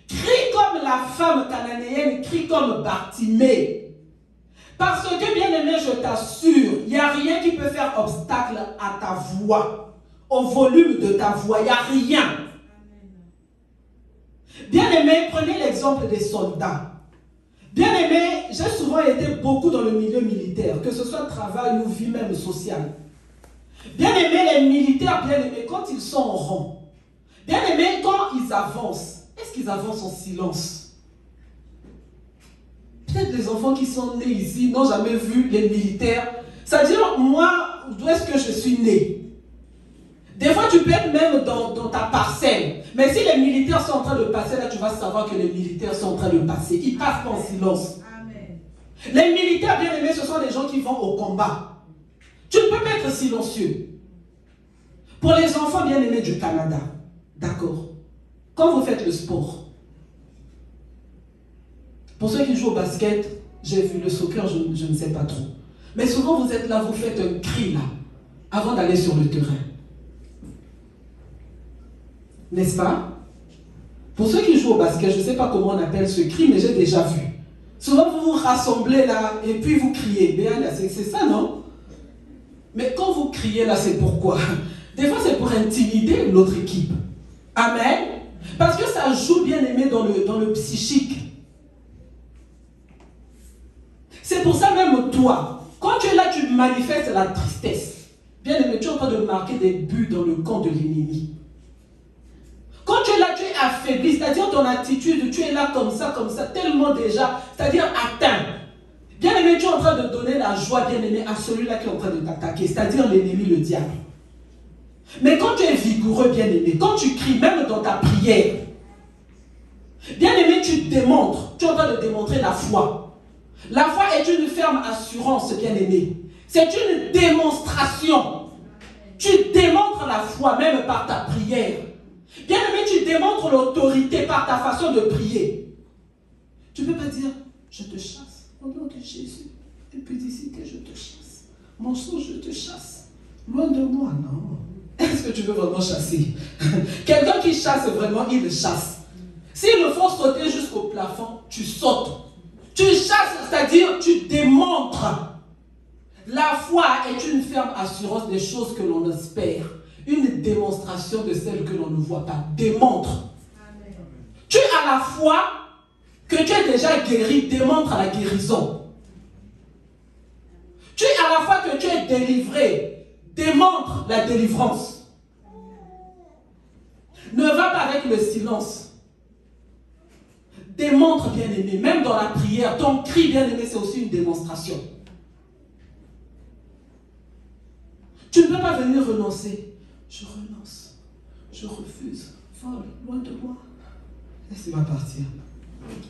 Crie comme la femme cananéenne, crie comme Bartimée. Parce que, bien aimé, je t'assure, il n'y a rien qui peut faire obstacle à ta voix, au volume de ta voix. Il n'y a rien. Bien aimé, prenez l'exemple des soldats. Bien aimé, j'ai souvent été beaucoup dans le milieu militaire, que ce soit travail ou vie même sociale. Bien aimé, les militaires, bien aimés, quand ils sont en rang, bien aimé, quand ils avancent, est-ce qu'ils avancent en silence? Peut-être les enfants qui sont nés ici n'ont jamais vu les militaires. C'est-à-dire, moi, d'où est-ce que je suis né? Des fois, tu peux être même dans ta parcelle. Mais si les militaires sont en train de passer, là, tu vas savoir que les militaires sont en train de passer. Ils passent pas en silence. Amen. Les militaires, bien aimés, ce sont des gens qui vont au combat. Tu ne peux pas être silencieux. Pour les enfants bien-aimés du Canada, d'accord, quand vous faites le sport, pour ceux qui jouent au basket, j'ai vu le soccer, je ne sais pas trop. Mais souvent vous êtes là, vous faites un cri là, avant d'aller sur le terrain. N'est-ce pas? Pour ceux qui jouent au basket, je ne sais pas comment on appelle ce cri, mais j'ai déjà vu. Souvent vous vous rassemblez là, et puis vous criez. C'est ça, non? Mais quand vous criez là, c'est pourquoi? Des fois c'est pour intimider l'autre équipe. Amen. Parce que ça joue bien aimé dans le psychique. C'est pour ça même toi, quand tu es là, tu manifestes la tristesse. Bien aimé, tu es en train de marquer des buts dans le camp de l'ennemi. Quand tu es là, tu es affaibli, c'est-à-dire ton attitude, tu es là comme ça, tellement déjà, c'est-à-dire atteint. Bien aimé, tu es en train de donner la joie, bien aimé, à celui-là qui est en train de t'attaquer, c'est-à-dire l'ennemi, le diable. Mais quand tu es vigoureux, bien aimé, quand tu cries, même dans ta prière, bien aimé, tu démontres, tu es en train de démontrer la foi. La foi est une ferme assurance, bien aimé. C'est une démonstration. Tu démontres la foi même par ta prière. Bien aimé, tu démontres l'autorité par ta façon de prier. Tu ne peux pas dire, je te chasse au nom de Jésus. Impudicité, je te chasse. Mensonge, je te chasse. Loin de moi, non. Est-ce que tu veux vraiment chasser? Quelqu'un qui chasse vraiment, il chasse. S'il le faut sauter jusqu'au plafond, tu sautes. Tu chasses, c'est-à-dire tu démontres. La foi est une ferme assurance des choses que l'on espère. Une démonstration de celles que l'on ne voit pas. Démontre. Amen. Tu as la foi que tu es déjà guéri, démontre la guérison. Tu as la foi que tu es délivré, démontre la délivrance. Ne va pas avec le silence. Démontre, bien-aimé. Même dans la prière, ton cri, bien-aimé, c'est aussi une démonstration. Tu ne peux pas venir renoncer. Je renonce. Je refuse. Vole, loin de moi. Laisse-moi partir.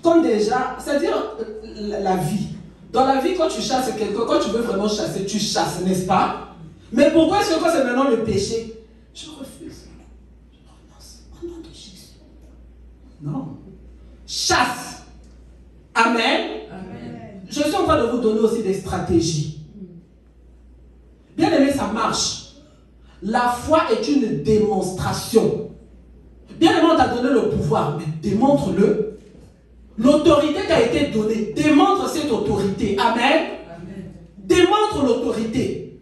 Comme déjà, c'est-à-dire la vie. Dans la vie, quand tu chasses quelqu'un, quand tu veux vraiment chasser, tu chasses, n'est-ce pas? Mais pourquoi est-ce que quand c'est maintenant le péché? Je refuse. Je renonce. Au nom de Jésus. Non. Chasse. Amen. Amen. Je suis en train de vous donner aussi des stratégies. Bien aimé, ça marche. La foi est une démonstration. Bien aimé, on t'a donné le pouvoir, mais démontre-le. L'autorité t'a été donnée. Démontre cette autorité. Amen. Amen. Démontre l'autorité.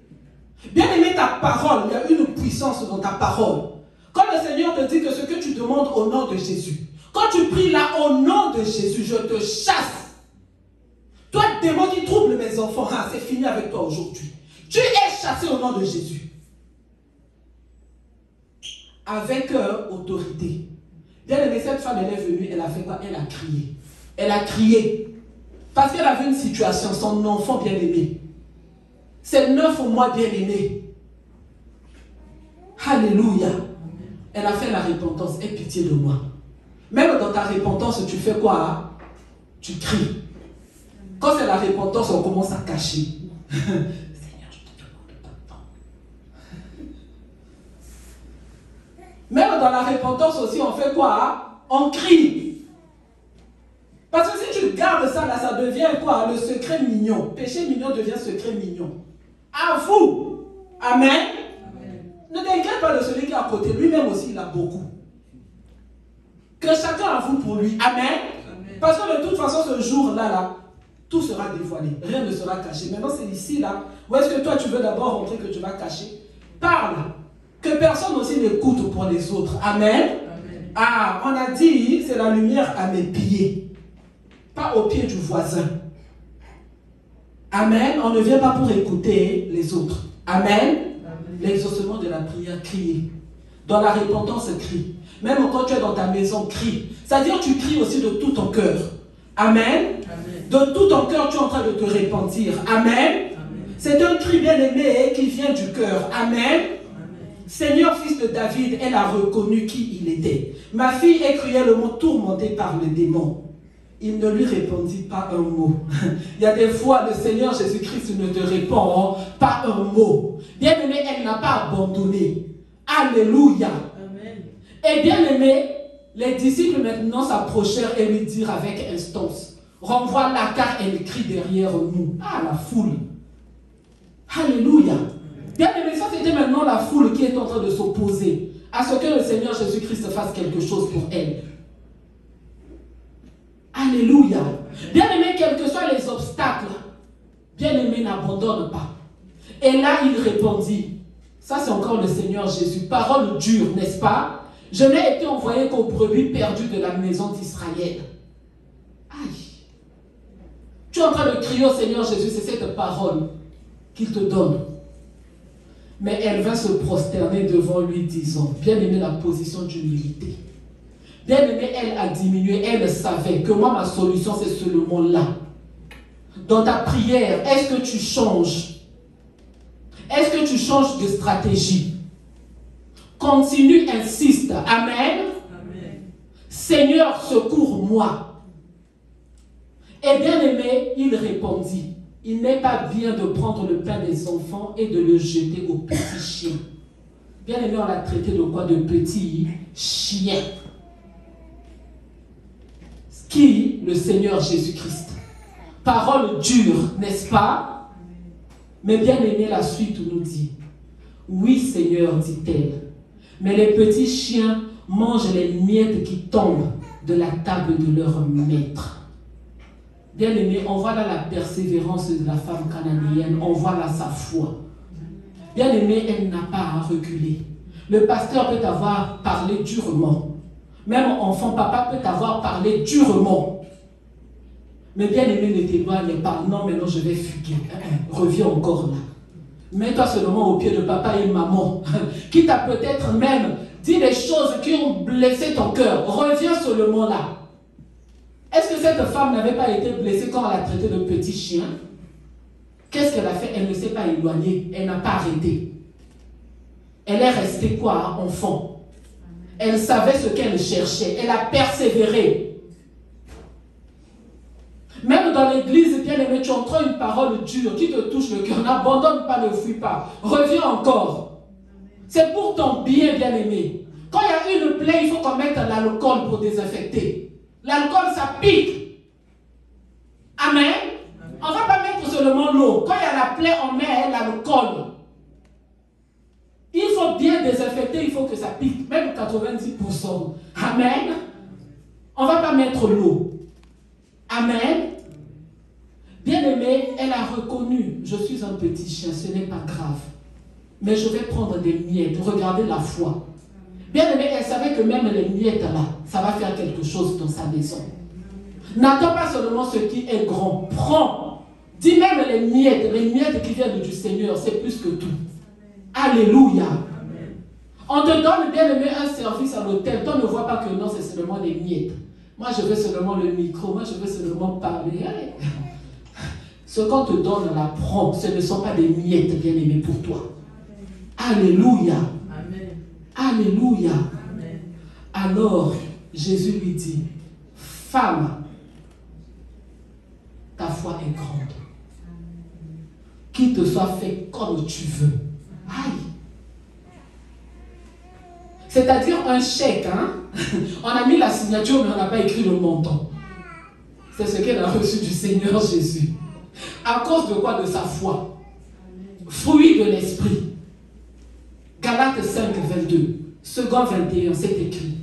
Bien aimé, ta parole, il y a une puissance dans ta parole. Quand le Seigneur te dit que ce que tu demandes au nom de Jésus, quand tu pries là au nom de Jésus, je te chasse. Toi, démon qui trouble mes enfants, c'est fini avec toi aujourd'hui. Tu es chassé au nom de Jésus. Avec autorité. Bien aimé, cette femme, elle est venue, elle a fait quoi? Elle a crié. Elle a crié. Parce qu'elle avait une situation, son enfant bien aimé. C'est 9 mois bien aimé. Alléluia. Elle a fait la repentance. Aie pitié de moi. Même dans ta repentance, tu fais quoi? Tu cries. Quand c'est la repentance, on commence à cacher. Seigneur, je te demande pardon. Même dans la repentance aussi, on fait quoi? On crie. Parce que si tu gardes ça là, ça devient quoi? Le secret mignon. Péché mignon devient secret mignon. À vous. Amen. Amen. Ne t'inquiète pas de celui qui est à côté. Lui-même aussi, il a beaucoup. Que chacun avoue pour lui. Amen. Amen. Parce que de toute façon, ce jour-là, tout sera dévoilé. Rien ne sera caché. Maintenant, c'est ici, là. Où est-ce que toi, tu veux d'abord montrer que tu vas cacher? Parle. Que personne aussi n'écoute pour les autres. Amen. Amen. Ah, on a dit, c'est la lumière à mes pieds. Pas aux pieds du voisin. Amen. On ne vient pas pour écouter les autres. Amen. L'exaucement de la prière, crier. Dans la repentance, crie. Même quand tu es dans ta maison, crie. C'est-à-dire tu cries aussi de tout ton cœur. Amen. Amen. De tout ton cœur, tu es en train de te repentir. Amen. Amen. C'est un cri bien aimé qui vient du cœur. Amen. Amen. Seigneur, fils de David, elle a reconnu qui il était. Ma fille est cruellement tourmentée par le démon. Il ne lui répondit pas un mot. Il y a des fois, le Seigneur Jésus-Christ ne te répond pas un mot. Bien aimé, elle n'a pas abandonné. Alléluia. Amen. Et bien aimé, les disciples maintenant s'approchèrent et lui dirent avec instance, renvoie-la car elle crie derrière nous. Ah, la foule. Alléluia. Bien aimé, ça c'était maintenant la foule qui est en train de s'opposer à ce que le Seigneur Jésus-Christ fasse quelque chose pour elle. Alléluia. Bien aimé, quels que soient les obstacles, bien aimé, n'abandonne pas. Et là, il répondit, ça c'est encore le Seigneur Jésus, parole dure, n'est-ce pas? Je n'ai été envoyé qu'aux brebis perdues de la maison d'Israël. Aïe. Tu es en train de crier au Seigneur Jésus, c'est cette parole qu'il te donne. Mais elle vint se prosterner devant lui, disant, bien aimé, la position d'humilité. Bien aimé, elle a diminué, elle savait que moi, ma solution, c'est seulement là. Dans ta prière, est-ce que tu changes? Est-ce que tu changes de stratégie? Continue, insiste. Amen. Amen. Seigneur, secours-moi. Et bien aimé, il répondit, il n'est pas bien de prendre le pain des enfants et de le jeter aux petits chiens. Bien aimé, on l'a traité de quoi? De petits chiens. Qui? Le Seigneur Jésus-Christ. Parole dure, n'est-ce pas? Mais bien aimé, la suite nous dit, oui Seigneur, dit-elle, mais les petits chiens mangent les miettes qui tombent de la table de leur maître. Bien aimé, on voit là la persévérance de la femme cananéenne, on voit là sa foi. Bien aimé, elle n'a pas à reculer. Le pasteur peut avoir parlé durement. Même enfant, papa peut avoir parlé durement. Mais bien aimé, ne t'éloigne pas. Non, maintenant je vais fuguer. Reviens encore là. Mets-toi seulement au pied de papa et maman, qui t'a peut-être même dit des choses qui ont blessé ton cœur. Reviens seulement là. Est-ce que cette femme n'avait pas été blessée quand elle a traité de petit chien? Qu'est-ce qu'elle a fait? Elle ne s'est pas éloignée. Elle n'a pas arrêté. Elle est restée quoi, enfant? Elle savait ce qu'elle cherchait. Elle a persévéré. Même dans l'église, bien aimé, tu entends une parole dure qui te touche le cœur. N'abandonne pas, ne fuis pas. Reviens encore. C'est pour ton bien, bien aimé. Quand il y a une plaie, il faut qu'on mette l'alcool pour désinfecter. L'alcool, ça pique. Amen. On ne va pas mettre seulement l'eau. Quand il y a la plaie, on met l'alcool. Il faut bien désinfecter, il faut que ça pique. Même 90%. Amen. On ne va pas mettre l'eau. Amen. Bien aimé, elle a reconnu, je suis un petit chien, ce n'est pas grave. Mais je vais prendre des miettes. Regardez la foi. Bien aimé, elle savait que même les miettes là, ça va faire quelque chose dans sa maison. N'attends pas seulement ce qui est grand. Prends. Dis même les miettes qui viennent du Seigneur, c'est plus que tout. Alléluia. On te donne, bien aimé, un service à l'hôtel. Toi ne vois pas que non, c'est seulement des miettes. Moi, je veux seulement le micro. Moi, je veux seulement parler. Allez. Ce qu'on te donne là, prends. Ce ne sont pas des miettes, bien aimé, pour toi. Alléluia. Amen. Alléluia. Amen. Alors, Jésus lui dit, femme, ta foi est grande. Qu'il te soit fait comme tu veux. Aïe. C'est-à-dire un chèque, hein? On a mis la signature, mais on n'a pas écrit le montant. C'est ce qu'elle a reçu du Seigneur Jésus. À cause de quoi? De sa foi. Fruit de l'esprit. Galates 5, 22. Second 21, c'est écrit.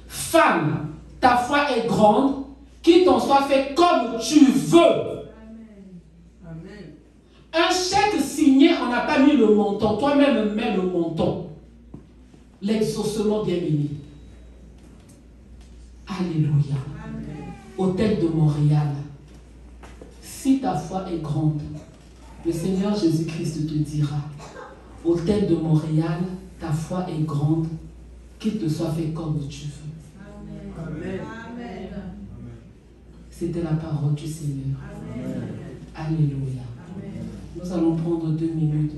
Femme, ta foi est grande, qu'il t'en soit fait comme tu veux. Amen. Un chèque signé, on n'a pas mis le montant. Toi-même, mets le montant. L'exaucement bien-aimé. Alléluia. Hôtel de Montréal. Si ta foi est grande, le Seigneur Jésus-Christ te dira, Hôtel de Montréal, ta foi est grande, qu'il te soit fait comme tu veux. Amen. C'était la parole du Seigneur. Amen. Alléluia. Amen. Nous allons prendre 2 minutes.